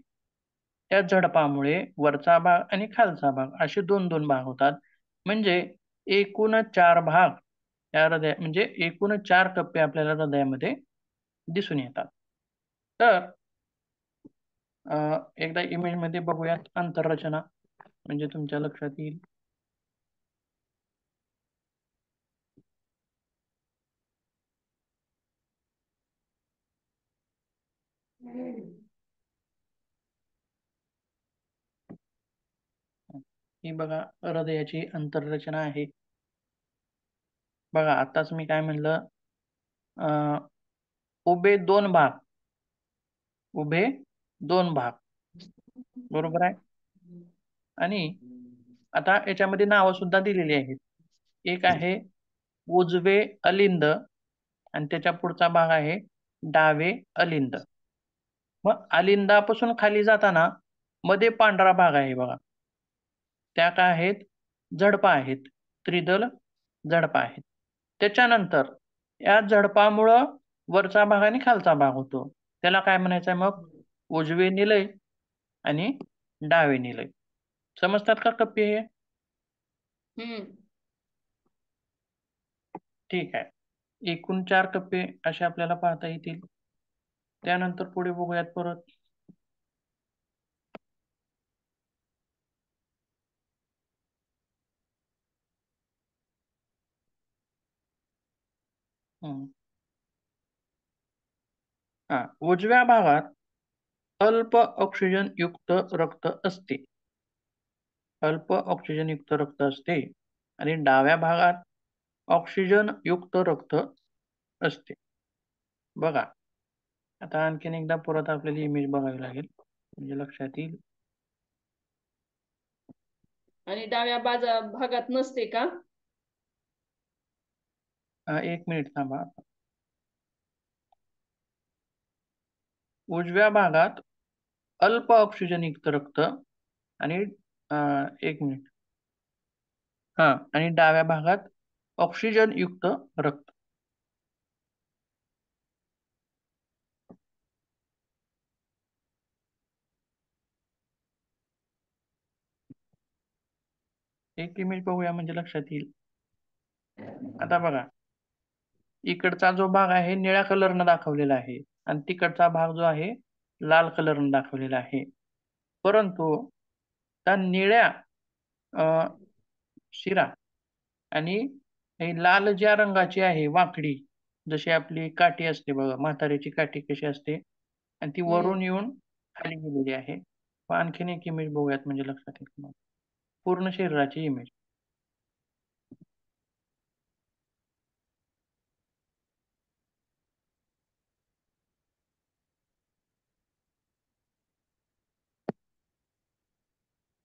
त्या झडपामुळे वरचा भाग आणि खालचा भाग असे 2-2 भाग होतात. म्हणजे एकूण 4 भाग या म्हणजे एकूण 4 कप्पे आपल्याला हृदयामध्ये दिसून येतात. तर एकदा इमेजमध्ये बघूयात अंतर्रचना, म्हणजे तुमच्या लक्षात येईल. ही बघा हृदयाची अंतर्रचना आहे. बघा, आताच मी काय म्हणलं, अ, उभे 2 भाग, उभे 2 भाग. बरोबर आहे. आणि आता याच्यामध्ये नावं सुद्धा दिलेली आहेत. एक आहे उजवे अलिंद आणि त्याच्या पुढचा भाग आहे डावे अलिंद. मग अलिंदापासून खाली जाताना मध्ये पांढरा भाग आहे बघा. त्या काय आहेत? झडपा आहेत. त्रिदल झडपा आहेत. त्याच्यानंतर या झडपामुळं वरचा भाग आणि खालचा भाग होतो. त्याला काय म्हणायचं आहे मग? उजवे निलय आणि डावे निलय. समजतात का कप्पे हे? हम्म. ठीक आहे. एकूण 4 कप्पे असे आपल्याला पाहता येतील. त्यानंतर पुढे बघूयात परत. हं. हां. उजव्या भागात अल्प ऑक्सिजन युक्त रक्त असते. अल्प ऑक्सिजन युक्त रक्त असते आणि डाव्या भागात ऑक्सिजन युक्त रक्त असते. बघा, आता आणखीन एकदा परत आपल्याला इमेज बघावी लागेल, म्हणजे लक्षात येईल. आणि डाव्या भागात नसते का? 1 मिनिट थांबा. उजव्या भागात अल्प ऑक्सिजन युक्त रक्त आणि 1 मिनिट. हां, आणि डाव्या भागात ऑक्सिजन युक्त रक्त. एक इमेज बघूया म्हणजे लक्षात येईल. आता बघा, इकडचा जो भाग आहे निळ्या कलरनं दाखवलेला आहे आणि तिकडचा भाग जो आहे लाल कलरनं दाखवलेला आहे. परंतु त्या निळ्या अ, शिरा आणि हे लाल ज्या रंगाची आहे वाकडी, जशी आपली काठी असते बघा, म्हाताऱ्याची काठी कशी असते आणि ती वरून हम्म येऊन खाली गेलेली आहे. आणखीन एक इमेज बघूयात म्हणजे लक्षात येईल तुम्हाला. पूर्ण शरीराची इमेज.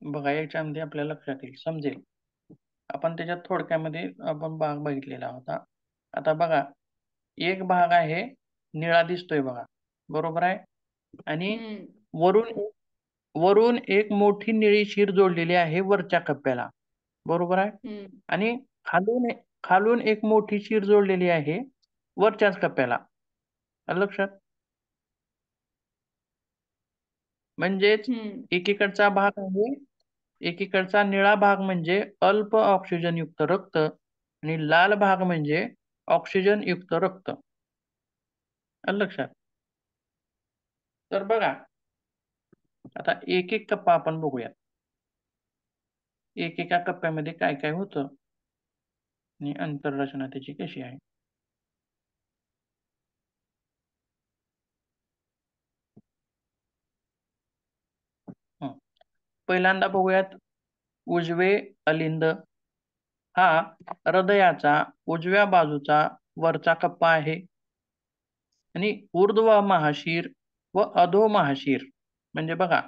बघा याच्यामध्ये आपल्या लक्षात येईल, समजेल. आपण त्याच्यात थोडक्यामध्ये आपण भाग बघितलेला होता. आता बघा, एक भाग आहे निळा दिसतोय बघा, बरोबर आहे? आणि हम्म वरून वरून एक मोठी निळी शीर जोडलेली आहे वरच्या कप्प्याला, बरोबर आहे? हम्म आणि खालून खालून एक मोठी शीर जोडलेली आहे वरच्याच कप्प्याला. आलं लक्षात? म्हणजेच हम्म एकीकडचा भाग आहे, एकीकडचा निळा भाग म्हणजे अल्प ऑक्सिजनयुक्त रक्त आणि लाल भाग म्हणजे ऑक्सिजनयुक्त रक्त. आलं लक्षात? तर बघा, आता एक-एक कप्पा आपण बघूया. एकेका कप्प्यामध्ये काय-काय होतं आणि अंतररचना त्याची कशी आहे. हं. पहिल्यांदा बघूयात उजवे अलिंद. हा हृदयाचा उजव्या बाजूचा वरचा कप्पा आहे आणि ऊर्ध्व महाशीर व अधो महाशीर म्हणजे बघा,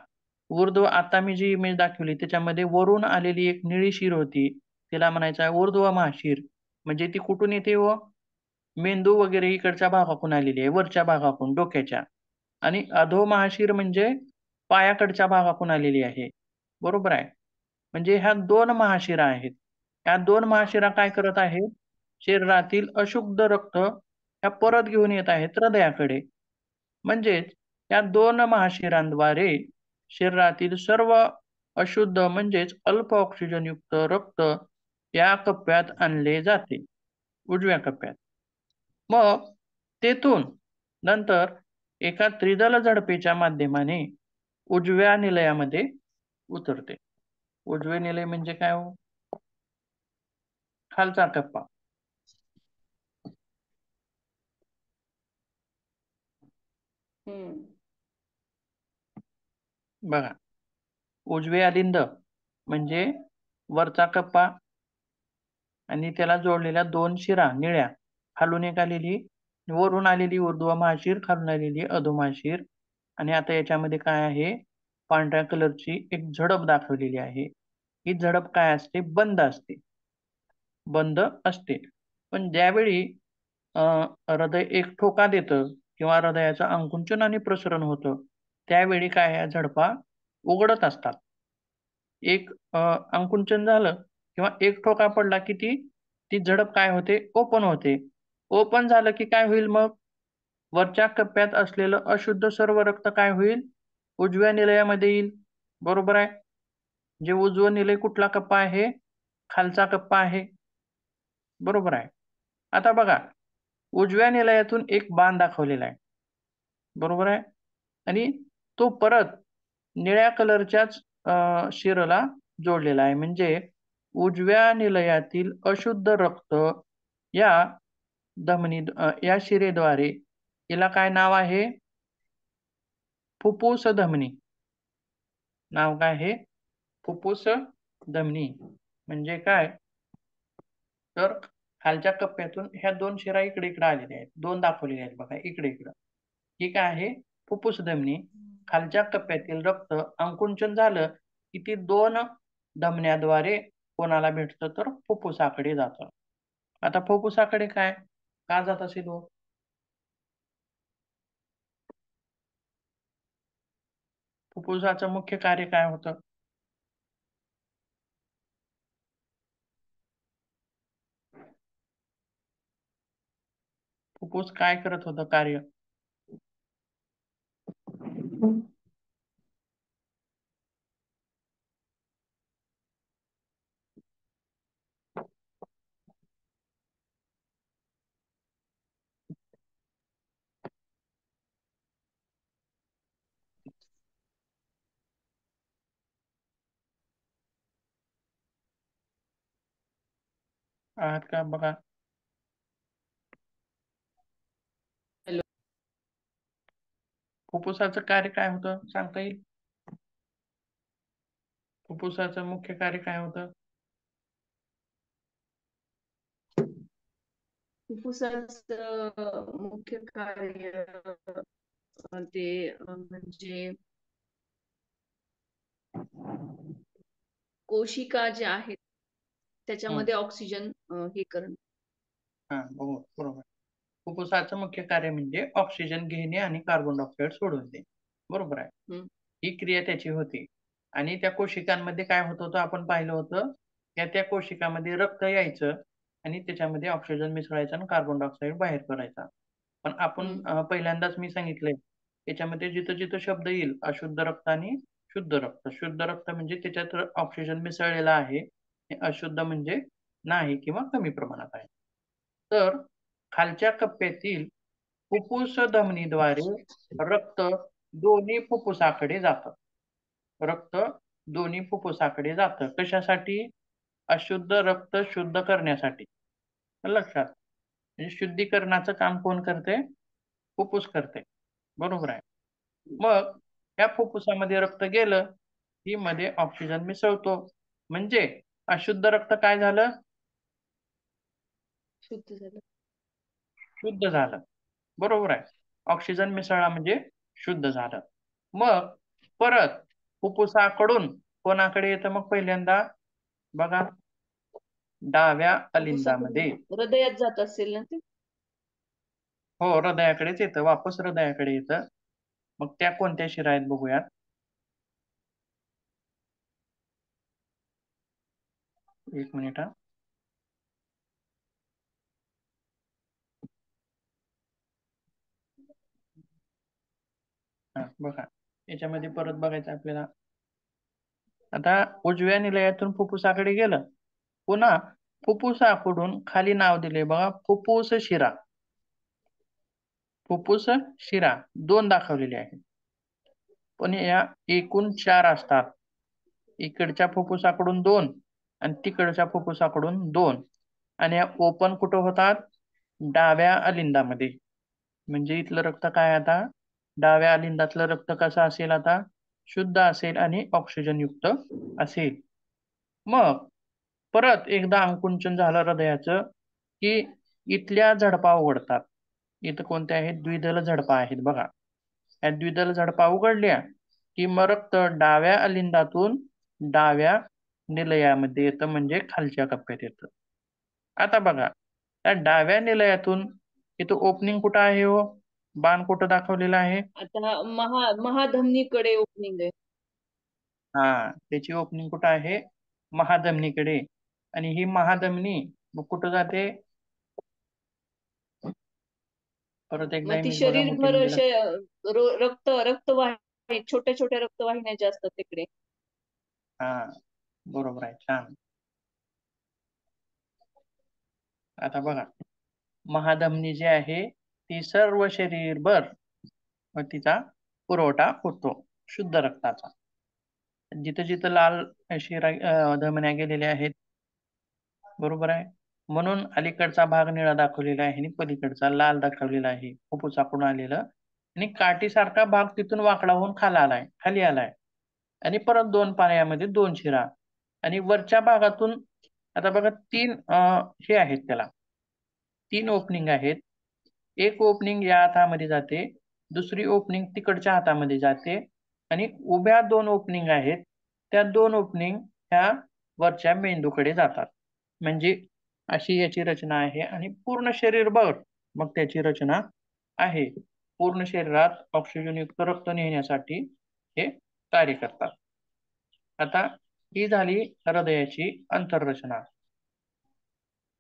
ऊर्ध्व आता मी जी इमेज दाखवली त्याच्यामध्ये वरून आलेली एक निळी शीर होती. तिला म्हणायचं आहे ऊर्ध्व महाशीर. म्हणजे ती कुठून येते व मेंदू वगैरे इकडच्या भागाकडून आलेली आहे, वरच्या भागाकडून डोक्याच्या. आणि अधो महाशीर म्हणजे पायाकडच्या भागाकडून आलेली आहे. बरोबर आहे. म्हणजे ह्या 2 महाशिरा आहेत. ह्या 2 महाशिरा काय करत आहेत? शरीरातील अशुद्ध रक्त ह्या परत घेऊन येत आहेत हृदयाकडे. म्हणजेच या 2 महाशिरांद्वारे शरीरातील सर्व अशुद्ध म्हणजेच अल्प ऑक्सिजनयुक्त रक्त या कप्प्यात आणले जाते, उजव्या कप्प्यात. मग तेथून नंतर एका त्रिदल झडपेच्या माध्यमाने उजव्या निलयामध्ये उतरते. उजवे निलय म्हणजे काय हो? खालचा टप्पा. हम्म बघा, उजवे अलिंद म्हणजे वरचा कप्पा आणि त्याला जोडलेल्या 2 शिरा निळ्या. खालून एक आलेली, वरून आलेली ऊर्ध्व महाशीर, खालून आलेली अधो महाशीर आणि आता याच्यामध्ये काय आहे? पांढऱ्या कलरची एक झडप दाखवलेली आहे. ही झडप काय असते? बंद असते. बंद असते. पण ज्यावेळी अ, हृदय एक ठोका देतं किंवा हृदयाचं आकुंचन आणि प्रसरण होतं, त्यावेळी काय ह्या झडपा उघडत असतात. एक आकुंचन झालं किंवा एक ठोका पडला की ती ती झडप काय होते? ओपन होते. ओपन झालं की काय होईल मग? वरच्या कप्प्यात असलेलं अशुद्ध सर्व रक्त काय होईल? उजव्या निलयामध्ये येईल. बरोबर आहे? जे उजवं निलय कुठला कप्पा आहे? खालचा कप्पा आहे. बरोबर आहे. आता बघा, उजव्या निलयातून एक बाण दाखवलेला आहे. बरोबर आहे? आणि तो परत निळ्या कलरच्याच शिराला जोडलेला आहे. म्हणजे उजव्या निलयातील अशुद्ध रक्त या या शिरेद्वारे याला काय नाव आहे? फुफ्फुस धमनी. नाव काय आहे? फुफ्फुस धमनी. म्हणजे काय? तर खालच्या कप्प्यातून ह्या 2 शिरा इकडे-इकडे आलेल्या आहेत. 2 दाखवलेल्या आहेत बघा इकडे-इकडं. ही काय आहे? फुफ्फुस धमनी. खालच्या कप्प्यातील रक्त आकुंचन झालं, की ती 2 धमन्यांद्वारे कोणाला भेटतं? तर फुफ्फुसाकडे जातं. आता फुफ्फुसाकडे काय? का जात असेल हो? फुफ्फुसाचं मुख्य कार्य काय होतं? फुफ्फुस काय करत होतं कार्य? आहात का बघा. हॅलो. फुफ्फुसाचं कार्य काय होतं सांगता येईल? फुफ्फुसाचं मुख्य कार्य काय होतं? फुफ्फुसाचं मुख्य कार्य ते म्हणजे कोशिका ज्या आहेत हम्म. त्याच्यामध्ये ऑक्सिजन हे करणं. हा, बरोबर. फुफ्फुसाचं मुख्य कार्य म्हणजे ऑक्सिजन घेणे आणि कार्बन डायऑक्साईड सोडून देणे. बरोबर आहे. हम्म. ही क्रिया त्याची होती. आणि त्या कोशिकांमध्ये काय होत होतं आपण पाहिलं होतं, त्या कोशिकामध्ये रक्त यायचं आणि त्याच्यामध्ये ऑक्सिजन मिसळायचा आणि कार्बन डायऑक्साईड बाहेर पडायचा. पण आपण हम्म. पहिल्यांदाच मी सांगितलंय, त्याच्यामध्ये जिथं-जिथं शब्द येईल अशुद्ध रक्त आणि शुद्ध रक्त. शुद्ध रक्त म्हणजे त्याच्यात ऑक्सिजन मिसळलेला आहे. हे अशुद्ध म्हणजे नाही किंवा कमी प्रमाणात आहे. तर खालच्या कप्प्यातील फुफ्फुस धमनीद्वारे रक्त दोन्ही फुफ्फुसाकडे जातं. रक्त दोन्ही फुफ्फुसाकडे जातं. कशासाठी? अशुद्ध रक्त शुद्ध करण्यासाठी. लक्षात. म्हणजे शुद्धीकरणाचं काम कोण करते? फुफ्फुस करते. बरोबर आहे. मग त्या फुफ्फुसामध्ये रक्त गेलं, की मध्ये ऑक्सिजन मिसळतो. म्हणजे अशुद्ध रक्त काय झालं? शुद्ध झालं. शुद्ध झालं. बरोबर आहे. ऑक्सिजन मिसळला म्हणजे शुद्ध झालं. मग परत फुफ्फुसाकडून कोणाकडे येतं मग पहिल्यांदा? बघा, डाव्या फुफ्फुसातून अलिंदामध्ये. हृदयात जात असेल ना ते. हो, हृदयाकडेच येतं. वापस हृदयाकडे येतं. मग त्या कोणत्या शिरा आहेत बघूयात. एक मिनिट हा. बघा, याच्यामध्ये परत बघायचं आपल्याला. आता उजव्या निलयातून फुफ्फुसाकडे गेलं. पुन्हा फुफ्फुसाकडून खाली नाव दिले बघा, फुफ्फुस शिरा. फुफ्फुस शिरा 2 दाखवलेले आहेत. पण या एकूण 4 असतात. इकडच्या फुफ्फुसाकडून 2 आणि तिकडच्या फुफ्फुसाकडून 2 आणि या ओपन कुठं होतात? डाव्या अलिंदामध्ये. म्हणजे इथलं रक्त काय आता? डाव्या अलिंदातलं रक्त कसं असेल आता? शुद्ध असेल आणि ऑक्सिजन युक्त असेल. मग परत एकदा अंकुंचन झालं हृदयाचं, की इथल्या झडपा उघडतात. इथं कोणत्या आहेत? द्विदल झडपा आहेत बघा. या द्विदल झडपा उघडल्या, की मग रक्त डाव्या अलिंदातून डाव्या निलयामध्ये येतं म्हणजे खालच्या कप्प्यात येतं. आता बघा, त्या डाव्या निलयातून इथं ओपनिंग कुठं आहे हो? बाण कुठं दाखवलेला आहे? आता महाधमनीकडे ओपनिंग आहे. हा, त्याची ओपनिंग कुठं आहे? महाधमनीकडे. आणि ही महाधमनी मग कुठं जाते? परत एकदा मग ती इमेज बघा मोठी शरीरभर म्हणजे असे रक्तवाहिनी, छोट्या छोट्या रक्तवाहिन्या ज्या असतात तिकडे. हा, बरोबर आहे. छान. आता बघा, महाधमनी जी आहे ती सर्व शरीरभर व तिचा पुरवठा होतो शुद्ध रक्ताचा. जिथं जिथं लाल शिरा धमन्या गेलेल्या आहेत. बरोबर आहे. म्हणून अलीकडचा भाग निळा दाखवलेला आहे आणि पलीकडचा लाल दाखवलेला आहे. फुफ्फुसाकडून आलेलं आणि काठीसारखा भाग तिथून वाकडा होऊन खाली आलाय आणि परत 2 पाण्यामध्ये 2 शिरा आणि वरच्या भागातून आता बघा 3 हे आहेत त्याला. 3 ओपनिंग आहेत. एक ओपनिंग या हातामध्ये जाते, दुसरी ओपनिंग तिकडच्या हातामध्ये जाते आणि उभ्या 2 ओपनिंग आहेत. त्या 2 ओपनिंग ह्या वरच्या मेंदूकडे जातात. म्हणजे अशी याची रचना आहे आणि पूर्ण शरीरभर मग त्याची रचना आहे. पूर्ण शरीरात ऑक्सिजनयुक्त रक्त नेण्यासाठी हे कार्य करतात. आता ही झाली हृदयाची अंतर्रचना.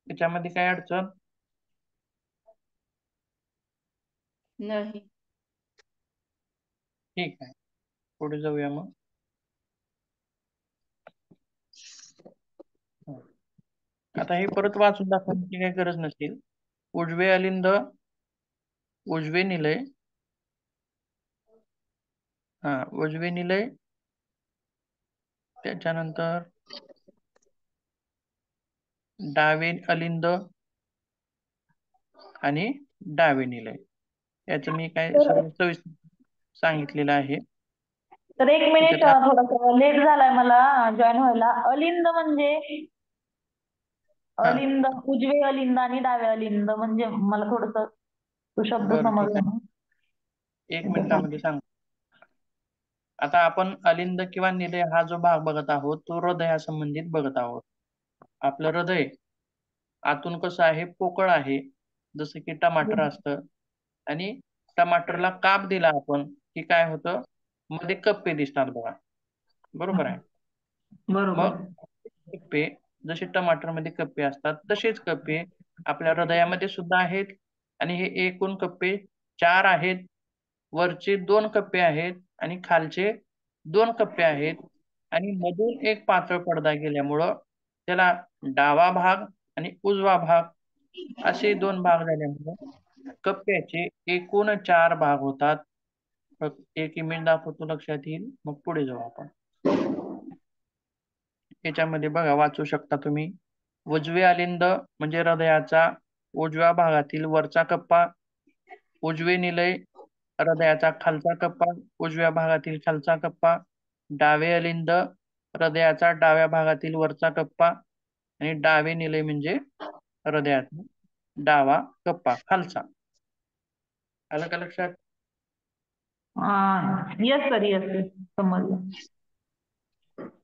त्याच्यामध्ये काय अडचण? नाही. ठीक आहे. पुढे जाऊया मग. आता हे परत वाचून दाखवण्याची काही गरज नसेल. उजवे अलिंद, उजवे निलय, उजवे निलय, त्याच्यानंतर डावे अलिंद आणि डावे निलय याचं मी काय तर सर्व सविस्तर सांगितलेलं आहे. तर एक मिनिट, त्याच्यात थोडस लेट झालाय मला जॉईन व्हायला. अलिंद म्हणजे हा अलिंद, उजवे अलिंद आणि डावे अलिंद म्हणजे मला थोडस तो शब्द बरं ठीक समजला आहे, नाही. 1 मिनिटामध्ये सांग. आता आपण अलिंद किंवा निलय हा जो भाग बघत आहोत तो हृदयासंबंधित बघत आहोत. आपलं हृदय आतून कसं आहे, पोकळ आहे, जसं की टमाटर असतं. आणि टमाटरला काप दिला आपण की काय होतं, मध्ये कप्पे दिसतात बघा, बरोबर आहे. बरोबर. मग कप्पे जसे टमाटर मध्ये कप्पे असतात तसेच कप्पे आपल्या हृदयामध्ये सुद्धा आहेत. आणि हे एकूण कप्पे 4 आहेत. वरचे 2 कप्पे आहेत आणि खालचे 2 कप्पे आहेत. आणि मधून एक पातळ पडदा गेल्यामुळं त्याला डावा भाग आणि उजवा भाग असे 2 भाग झाल्यामुळं कप्प्याचे एकूण 4 भाग होतात. एक इमेज दाखवतो, लक्षात येईल, मग पुढे जाऊ आपण. याच्यामध्ये बघा, वाचू शकता तुम्ही. उजवे अलिंद म्हणजे हृदयाचा उजव्या भागातील वरचा कप्पा. उजवे निलय हृदयाचा खालचा कप्पा, उजव्या भागातील खालचा कप्पा. डावे अलिंद हृदयाचा डाव्या भागातील वरचा कप्पा. आणि डावे निलय म्हणजे हृदयाचा डावा कप्पा खालचा. आलं का लक्षात? येस सर, येस समजलं.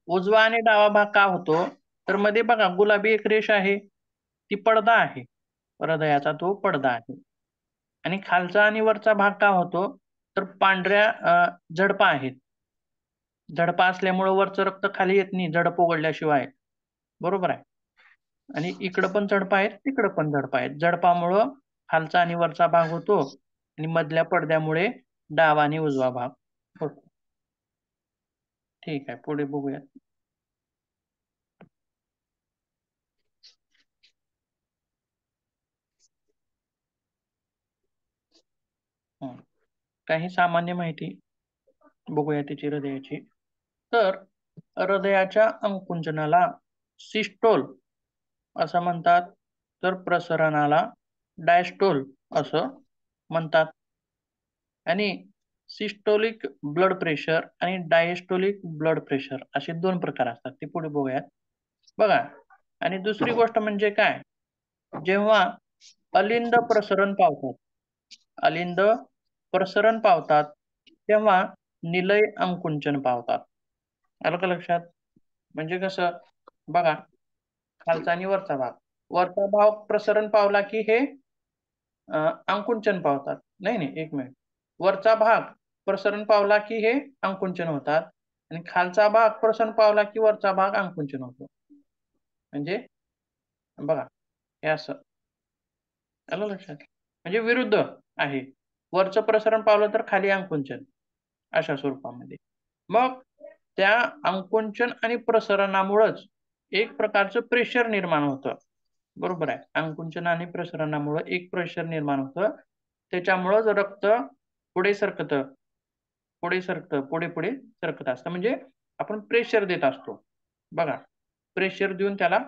उजवा आणि डावा भाग का होतो, तर मध्ये बघा गुलाबी एक रेष आहे, ती पडदा आहे, हृदयाचा तो पडदा आहे. आणि खालचा आणि वरचा भाग का होतो, तर पांढऱ्या झडपा आहेत. झडपा असल्यामुळे वरचं रक्त खाली येत नाही झडप उघडल्याशिवाय, बरोबर आहे. आणि इकडं पण झडपा आहेत, तिकडं पण झडपा आहेत. झडपामुळं खालचा आणि वरचा भाग होतो आणि मधल्या पडद्यामुळे डावा आणि उजवा भाग होतो. ठीक आहे, पुढे बघूया. काही सामान्य माहिती बघूया त्याची हृदयाची. तर हृदयाच्या अंकुंचनाला सिस्टोल असं म्हणतात, तर प्रसरणाला डायस्टोल असं म्हणतात. आणि सिस्टोलिक ब्लड प्रेशर आणि डायस्टोलिक ब्लड प्रेशर असे 2 प्रकार असतात, ते पुढे बघूयात. बघा, आणि दुसरी गोष्ट म्हणजे काय, जेव्हा अलिंद प्रसरण पावतात, अलिंद प्रसरण पावतात तेव्हा निलय अंकुंचन पावतात. आलं का लक्षात? म्हणजे कसं, बघा, खालचा आणि वरचा भाग. वरचा भाग प्रसरण पावला की हे अंकुंचन पावतात. नाही नाही, 1 मिनिट. वरचा भाग प्रसरण पावला की हे अंकुंचन होतात आणि खालचा भाग प्रसरण पावला की वरचा भाग अंकुंचन होतो. म्हणजे बघा, हे असं. आलं लक्षात? म्हणजे विरुद्ध आहे. वरचं प्रसरण पावलं तर खाली अंकुंचन, अशा स्वरूपामध्ये. मग त्या अंकुंचन आणि प्रसरणामुळेच एक प्रकारचं प्रेशर निर्माण होतं, बरोबर आहे. अंकुंचन आणि प्रसरणामुळे एक प्रेशर निर्माण होतं, त्याच्यामुळंच रक्त पुढे सरकतं, पुढे पुढे सरकत असतं. म्हणजे आपण प्रेशर देत असतो, बघा, प्रेशर देऊन त्याला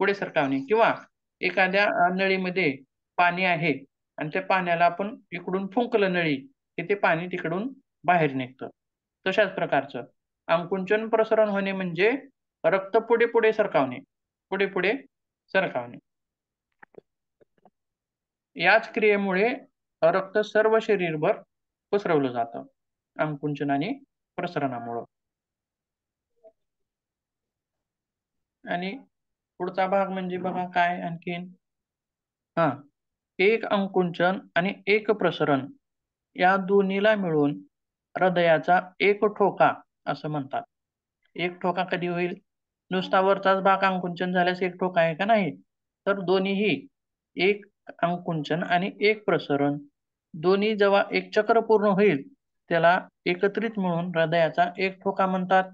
पुढे सरकावणे. किंवा एखाद्या नळीमध्ये पाणी आहे आणि त्या पाण्याला आपण इकडून फुंकलं नळी की ते पाणी तिकडून बाहेर निघतं. तशाच प्रकारचं अंकुंचन प्रसरण होणे म्हणजे रक्त पुढे पुढे सरकावणे, पुढे पुढे सरकावणे. याच क्रियेमुळे रक्त सर्व शरीरभर पसरवलं जातं, अंकुंचन आणि प्रसरणामुळं. आणि पुढचा भाग म्हणजे बघा काय आणखीन, हा, एक अंकुंचन आणि एक प्रसरण या दोन्हीला मिळून हृदयाचा एक ठोका असं म्हणतात. एक ठोका कधी होईल? नुसता वरचाच भाग अंकुंचन झाल्यास एक ठोका आहे का? नाही. तर दोन्हीही, एक अंकुंचन आणि एक प्रसरण, दोन्ही जेव्हा एक चक्र पूर्ण होईल त्याला एकत्रित मिळून हृदयाचा एक ठोका म्हणतात.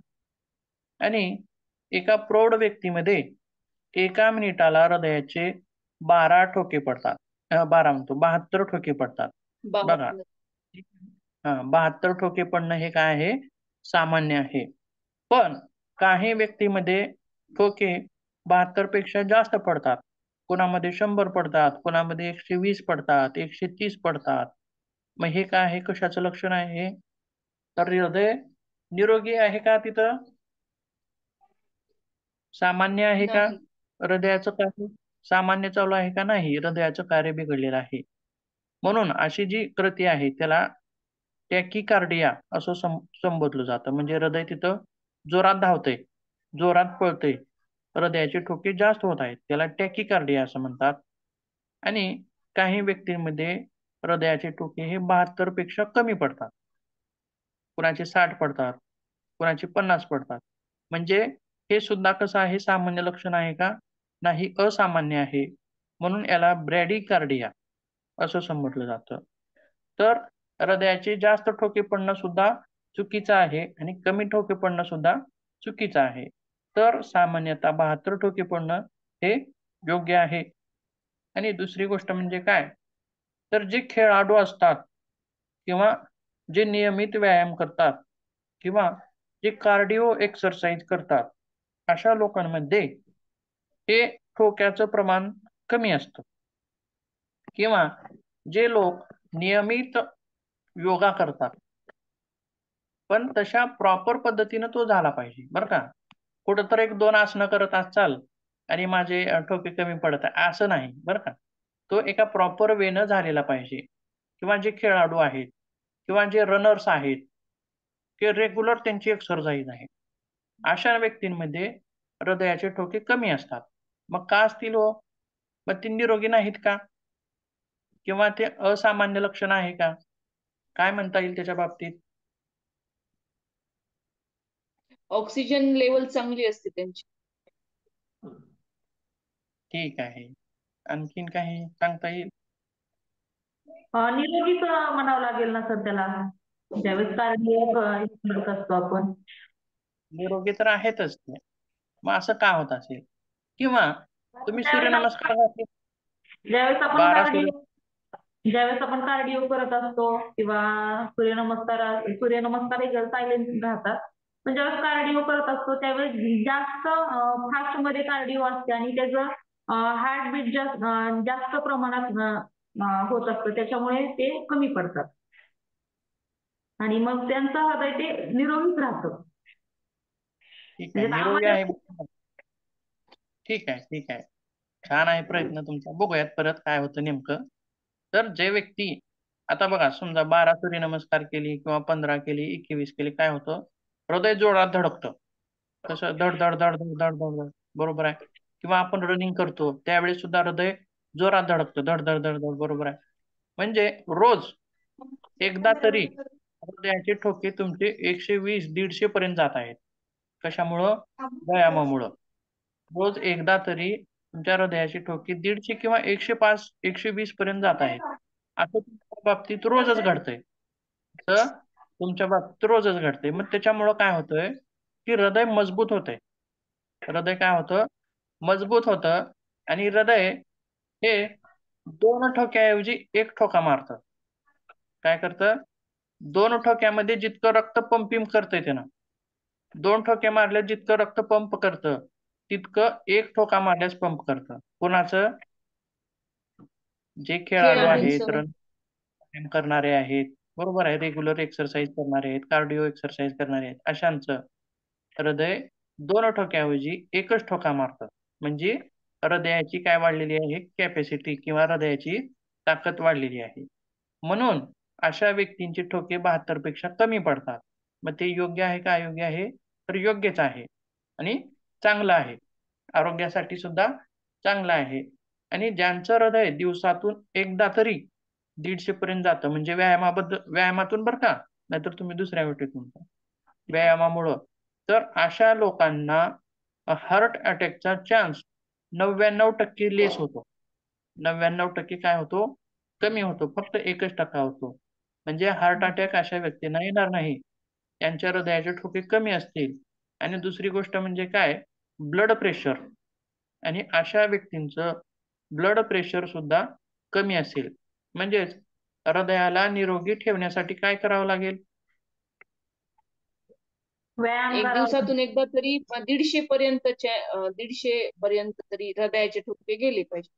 आणि एका प्रौढ व्यक्तीमध्ये एका मिनिटाला हृदयाचे 12 ठोके पडतात. 12 म्हणतो, 72 ठोके पडतात. बघा, 72. 72 ठोके पडणं हे काय आहे? सामान्य आहे. पण काही व्यक्तीमध्ये ठोके 72 पेक्षा जास्त पडतात, कोणामध्ये 100 पडतात, कोणामध्ये 120 पडतात, 130 पडतात. मग हे काय आहे, कशाचं लक्षण आहे? तर हृदय निरोगी आहे का तिथं? सामान्य आहे का? नाही. हृदयाचं कार्य सामान्य चालू आहे का? नाही, हृदयाचं कार्य बिघडलेलं आहे. म्हणून अशी जी कृती आहे त्याला टॅकीकार्डिया असं संबोधलं जातं. म्हणजे हृदय तिथं जोरात धावतंय, जोरात पळतंय, हृदयाचे ठोके जास्त होत आहेत, त्याला टॅकीकार्डिया असं म्हणतात. आणि काही व्यक्तींमध्ये हृदयाचे ठोके हे 72 पेक्षा कमी पडतात, कुणाचे 60 पडतात, कुणाचे 50 पडतात. म्हणजे हे सुद्धा कसं आहे, सामान्य लक्षण आहे का? नाही, असामान्य आहे. म्हणून याला ब्रॅडीकार्डिया असं संबोधलं जातं. तर हृदयाचे जास्त ठोके पडणं सुद्धा चुकीचं आहे आणि कमी ठोके पडणं सुद्धा चुकीचं आहे. तर सामान्यतः 72 ठोके पडणं हे योग्य आहे. आणि दुसरी गोष्ट म्हणजे काय? तर जे खेळाडू असतात किंवा जे नियमित व्यायाम करतात किंवा जे कार्डिओ एक्सरसाइज करतात, अशा लोकांमध्ये हे ठोक्याचं प्रमाण कमी असतं. किंवा जे लोक नियमित योगा करतात, पण तशा प्रॉपर पद्धतीनं तो झाला पाहिजे बरं का. कुठं तर 1-2 आसनं करत असाल आणि माझे ठोके कमी पडत आहे असं नाही बरं का. तो एका प्रॉपर वेनं झालेला पाहिजे. किंवा जे खेळाडू आहेत किंवा जे रनर्स आहेत, ते रेग्युलर त्यांची एक्सरसाइज आहे. अशा व्यक्तींमध्ये हृदयाचे ठोके कमी असतात. मग का असतील हो? मग ते निरोगी नाहीत का? किंवा ते असामान्य लक्षण आहे का? काय म्हणता येईल त्याच्या बाबतीत? ऑक्सिजन लेवल चांगली असते त्यांची. ठीक आहे. आणखीन काही सांगता येईल? निरोगीच म्हणावं लागेल ना सर त्याला. ज्यावेळेस कार्डिओ करत असतो आपण. निरोगी तर आहेतच ते. मग असं का होत असेल? किंवा तुम्ही ज्यावेळेस सूर्यनमस्कार घातले ज्यावेळेस आपण 12 सूर्य ज्यावेळेस आपण कार्डिओ करत असतो किंवा सूर्यनमस्कार एक सायलेंट राहतात. पण ज्यावेळेस कार्डिओ करत असतो त्यावेळेस जास्त फास्ट मध्ये कार्डिओ असते आणि त्याचं हार्टबीट जास्त प्रमाणात होत असतं, त्याच्यामुळे ते कमी पडतात आणि मग त्यांचं हृदय ते निरोगीच राहतं. ठीक आहे, म्हणजे निरोगी आम्हाला आहे. ठीक आहे, ठीक आहे. छान आहे प्रयत्न तुमचा. बघूयात परत काय होतं नेमकं. तर जे व्यक्ती आता बघा समजा 12 सूर्यनमस्कार केली किंवा 15 केली, 21 केली, काय होतं? हृदय जोरात धडकतं. कसं धड, धड, धड, धड, धड, धड, धड. बरोबर आहे. किंवा आपण रनिंग करतो त्यावेळेस सुद्धा हृदय जोरात धडकतं. धड, धड, धड, धड. बरोबर आहे. म्हणजे रोज एकदा तरी हृदयाचे ठोके तुमचे 120-150 पर्यंत जात आहेत. कशामुळं? व्यायामामुळं. रोज एकदा तरी तुमच्या हृदयाचे ठोके 150 किंवा 105, 120 पर्यंत जात आहेत. असं तुमच्या बाबतीत रोजच घडतंय. तर तुमच्या बाबतीत रोजच घडतंय. मग त्याच्यामुळं काय होतंय, की हृदय मजबूत होतंय. हृदय काय होतं? मजबूत होतं आणि हृदय हे 2 ठोक्याऐवजी 1 ठोका मारतं. काय करतं? 2 ठोक्यामध्ये जितकं रक्त पंपिंग करतंय त्यानं, 2 ठोके मारल्यास जितकं रक्त पंप करतं, तितकं 1 ठोका मारल्यास पंप करतं. कुणाचं? जे खेळाडू आहेत, खेळाडूंचं. रनिंग करणारे आहेत, बरोबर आहे, रेग्युलर एक्सरसाइज करणारे आहेत, कार्डिओ एक्सरसाइज करणारे आहेत, अशांचं हृदय 2 ठोक्याऐवजी 1च ठोका मारतं. म्हणजे हृदयाची काय वाढलेली आहे? कॅपॅसिटी किंवा हृदयाची ताकद वाढलेली आहे. म्हणून अशा व्यक्तींचे ठोके 72 पेक्षा कमी पडतात. मग ते योग्य आहे का अयोग्य आहे? तर योग्यच आहे आणि चांगलं आहे. आरोग्यासाठी सुद्धा चांगलं आहे. आणि ज्यांचं हृदय दिवसातून एकदा तरी 150 पर्यंत जातं म्हणजे व्यायामातून बरं का, नाहीतर तुम्ही दुसऱ्या गोष्टीत म्हणता. व्यायामामुळं. तर अशा लोकांना हार्ट अटॅकचा चान्स 99% लेस होतो. 99% काय होतो? कमी होतो. फक्त 1% होतो. म्हणजे हार्ट अटॅक अशा व्यक्तींना येणार नाही. त्यांच्या हृदयाचे ठोके कमी असतील. आणि दुसरी गोष्ट म्हणजे काय? ब्लड प्रेशर आणि अशा व्यक्तींचं ब्लड प्रेशर सुद्धा कमी असेल. म्हणजेच हृदयाला निरोगी ठेवण्यासाठी काय करावं लागेल? व्यायाम एक करावा. दिवसातून एकदा तरी 150 पर्यंत तरी हृदयाचे ठोके गेले पाहिजे.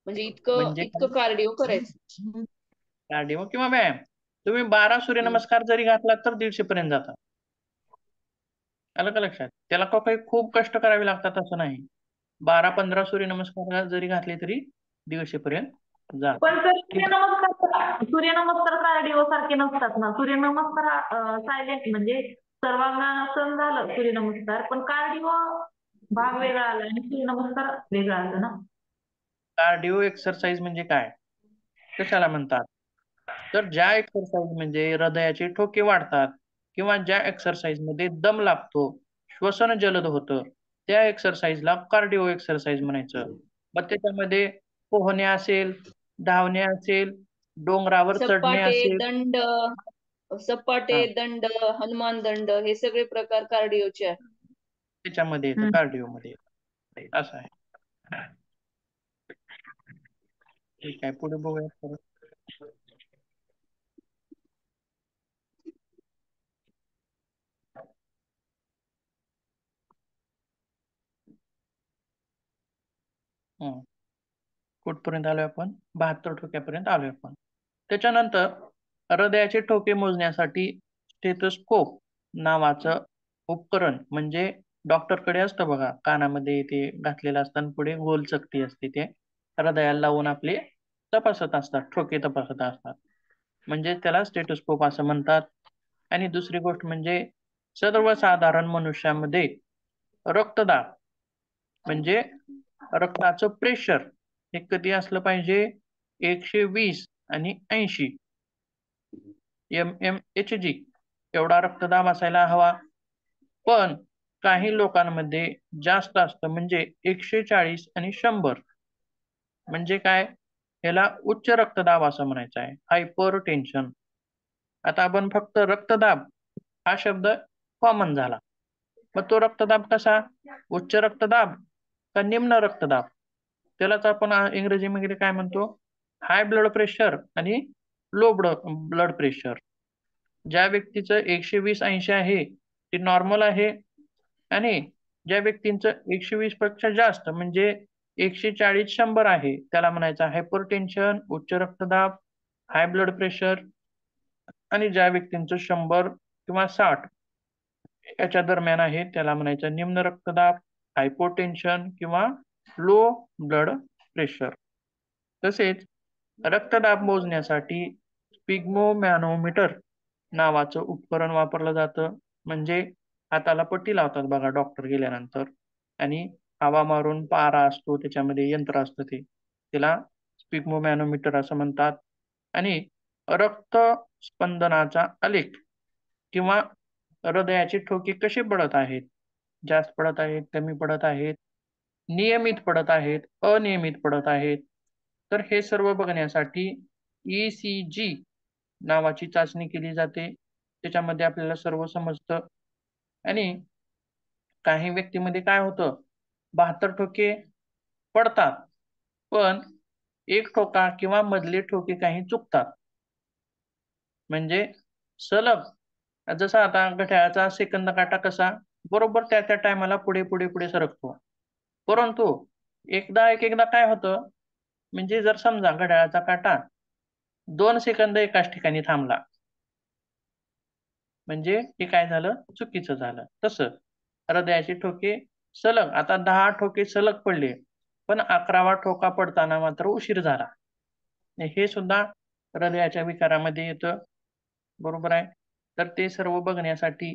म्हणजे इतकं म्हणजे इतकं कार्डिओ करायचं. कार्डिओ किंवा व्यायाम. तुम्ही 12 सूर्यनमस्कार जरी घातलात तर 150 पर्यंत जातात. आलं का लक्षात? त्याला काही खूप कष्ट करावे लागतात असं नाही. 12-15 सूर्यनमस्कार जरी घातले तरी 150 पर्यंत जातात. पण सर ठीक आहे. सूर्यनमस्कार कार्डिओ सारखे नसतात ना. सूर्यनमस्कार सायलेंट म्हणजे सर्वांगासन झालं सूर्यनमस्कार, पण कार्डिओ भाग वेगळा आला आणि सूर्यनमस्कार वेगळा आला ना. कार्डिओ एक्सरसाइज म्हणजे काय? कशाला म्हणतात? तर ज्या एक्सरसाइज म्हणजे हृदयाचे ठोके वाढतात किंवा ज्या एक्सरसाइज मध्ये दम लागतो, श्वसन जलद होतं, त्या एक्सरसाइजला कार्डिओ एक्सरसाइज म्हणायचं. मग त्याच्यामध्ये पोहणे असेल, धावणे असेल, डोंगरावर चढणे सपाटे, असेल, दंड, हा, हनुमान दंड हे सगळे प्रकार कार्डिओचे आहेत. त्याच्यामध्ये येतं, हम्म. कार्डिओ मध्ये येतं. असं आहे. ठीक आहे, पुढे बघूया परत. हम्म. कुठपर्यंत आलोय आपण? 72 ठोक्यापर्यंत आलोय आपण. त्याच्यानंतर हृदयाचे ठोके मोजण्यासाठी स्टेथोस्कोप नावाचं उपकरण म्हणजे डॉक्टरकडे असतं बघा, कानामध्ये ते घातलेलं असतं आणि पुढे गोल चकती असते, ते हृदयाला लावून आपले तपासत असतात, ठोके तपासत असतात, म्हणजे त्याला स्टेथोस्कोप असं म्हणतात. आणि दुसरी गोष्ट म्हणजे सर्वसाधारण मनुष्यामध्ये रक्तदाब म्हणजे रक्ताचं प्रेशर हे कधी असलं पाहिजे? 120 आणि 80 mmHg एवढा रक्तदाब असायला हवा. पण काही लोकांमध्ये जास्त असतं, म्हणजे 140 आणि 100. म्हणजे काय? याला उच्च रक्तदाब असं म्हणायचं आहे, हायपर टेन्शन. आता आपण फक्त रक्तदाब हा शब्द कॉमन झाला. मग तो रक्तदाब कसा? उच्च रक्तदाब का निम्न रक्तदाब? त्यालाच आपण इंग्रजीमध्ये काय म्हणतो? हाय ब्लड प्रेशर आणि लो ब्लड प्रेशर. ज्या व्यक्तीचं 120-80 आहे ते नॉर्मल आहे, आणि ज्या व्यक्तींचं 120 पेक्षा जास्त म्हणजे 140-100 आहे त्याला म्हणायचं हायपरटेन्शन, उच्च रक्तदाब, हाय ब्लड प्रेशर. आणि ज्या व्यक्तींचं 100 किंवा 60 याच्या दरम्यान आहे त्याला म्हणायचं निम्न रक्तदाब, हायपोटेन्शन किंवा लो ब्लड प्रेशर. तसेच रक्तदाब मोजण्यासाठी स्पिग्मोमॅनोमीटर नावाचं उपकरण वापरलं जातं. म्हणजे हाताला पट्टी लावतात बघा डॉक्टर गेल्यानंतर, आणि हवा मारून पारा असतो, त्याच्यामध्ये यंत्र असतं, ते त्याला स्पिग्मोमॅनोमीटर असं म्हणतात. आणि रक्त स्पंदनाचा आलेख किंवा हृदयाचे ठोके कसे पडत आहेत, जास्त पडत आहेत, कमी पडत आहेत, नियमित पडत आहेत, अनियमित पडत आहेत, तर हे सर्व बघण्यासाठी ECG नावाची चाचणी केली जाते. त्याच्यामध्ये आपल्याला सर्व समजतं. आणि काही व्यक्तीमध्ये काय होतं? 72 ठोके पडतात, पण एक ठोका किंवा मधले ठोके काही चुकतात. म्हणजे सलग, जसा आता घड्याळाचा सेकंद काटा कसा बरोबर त्या त्या टायमाला पुढे पुढे पुढे सरकतो, परंतु एकदा काय होतं? म्हणजे जर समजा घड्याळाचा काटा 2 सेकंद एकाच ठिकाणी थांबला, म्हणजे हे काय झालं? चुकीचं झालं. तसं हृदयाचे ठोके सलग, आता 10 ठोके सलग पडले, पण 11वा ठोका पडताना मात्र उशीर झाला, हे सुद्धा हृदयाच्या विकारामध्ये येतं. बरोबर आहे? तर ते सर्व बघण्यासाठी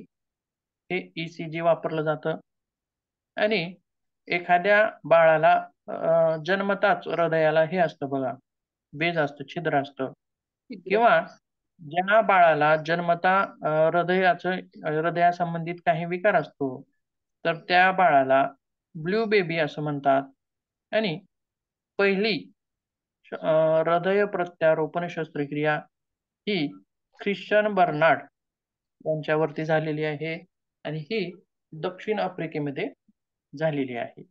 हे ECG वापरलं जातं. आणि एखाद्या बाळाला जन्मताच हृदयाला हे असतं बघा, बेज असतं, छिद्र असतं, किंवा ज्या बाळाला जन्मता हृदयासंबंधित काही विकार असतो, तर त्या बाळाला ब्ल्यू बेबी असं म्हणतात. आणि पहिली हृदय प्रत्यारोपण शस्त्रक्रिया ही ख्रिश्चन बर्नार्ड यांच्यावरती झालेली आहे, आणि ही दक्षिण आफ्रिकेमध्ये झालेली आहे.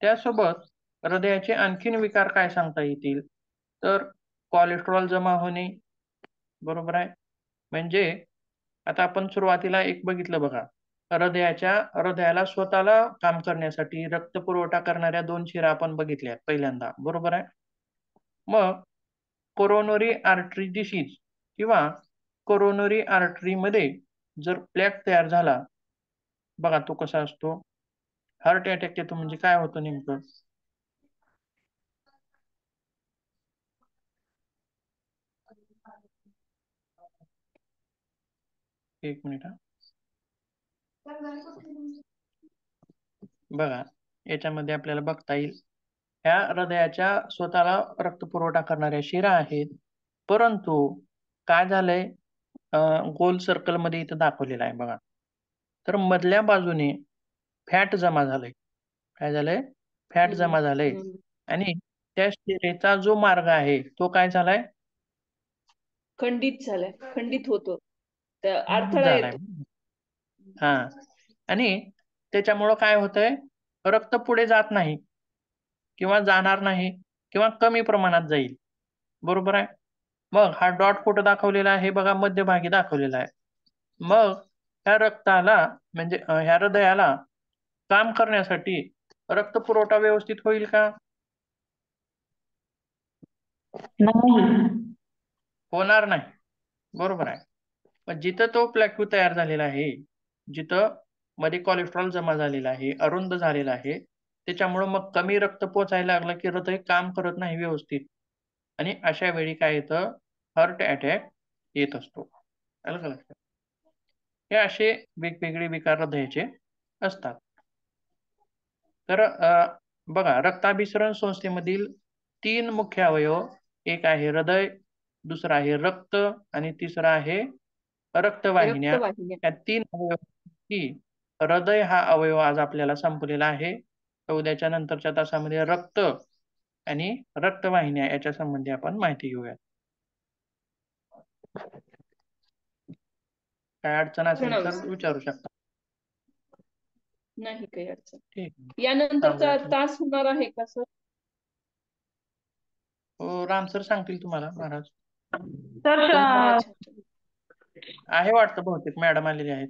त्यासोबत हृदयाचे आणखीन विकार काय सांगता येतील? तर कोलेस्ट्रॉल जमा होणे. बरोबर आहे? म्हणजे आता आपण सुरुवातीला एक बघितलं बघा, हृदयाला स्वतःला काम करण्यासाठी रक्त पुरवठा करणाऱ्या 2 शिरा आपण बघितल्या पहिल्यांदा, बरोबर आहे. मग कोरोनरी आर्टरी डिसीज किंवा कोरोनरी आर्टरी मध्ये जर प्लॅक तयार झाला, बघा तो कसा असतो. हार्ट अटॅक येतो म्हणजे काय होतं नेमकं? एक मिनिट हा. बघा याच्यामध्ये आपल्याला बघता येईल, ह्या हृदयाच्या स्वतःला रक्तपुरवठा करणाऱ्या शिरा आहेत, परंतु काय झालंय, गोल सर्कल मध्ये इथं दाखवलेलं आहे बघा. तर मधल्या बाजूने फॅट जमा झालंय. काय झालंय? फॅट जमा झालंय. आणि त्या शिरेचा जो मार्ग आहे तो काय झालाय? खंडित झालाय, खंडित होतो, अडथळा झालाय. येतो. हा. आणि त्याच्यामुळं काय होतंय, रक्त पुढे जात नाही किंवा जाणार नाही किंवा कमी प्रमाणात जाईल, बरोबर आहे. मग हा डॉट कुठं दाखवलेला आहे? बघा मध्यभागी दाखवलेला आहे. मग ह्या रक्ताला म्हणजे ह्या हृदयाला काम करण्यासाठी रक्त पुरवठा व्यवस्थित होईल का? नाही. होणार नाही, बरोबर आहे. पण जिथं तो प्लॅक्यू तयार झालेला आहे, जिथं मध्ये कोलेस्ट्रॉल जमा झालेला आहे, अरुंद झालेला आहे, त्याच्यामुळं मग कमी रक्त पोचायला लागलं की हृदय काम करत नाही व्यवस्थित, आणि अशा वेळी काय येतं? हार्ट अटॅक येत असतो. आलं का लक्षात? हे असे वेगवेगळे विकार हृदयाचे असतात. तर बघा, रक्ताभिसरण संस्थेमधील 3 मुख्य अवयव, एक आहे हृदय, दुसरा आहे रक्त आणि तिसरा आहे रक्तवाहिन्या. रक्तवाहिन्या. या 3 अवयवांपैकी हृदय हा अवयव आज आपल्याला संपलेला आहे. तर उद्याच्या नंतरच्या तासामध्ये रक्त आणि रक्तवाहिन्या याच्या संबंधी आपण माहिती घेऊया. काय अडचण असेल तर विचारू शकता. नाही काही अडचण. ठीक. यानंतरचा थांबूया. तास होणार आहे का सर? हो, राम सर सांगतील तुम्हाला महाराज. तर अच्छा. आहे वाटतं, बहुतेक मॅडम आलेली आहेत.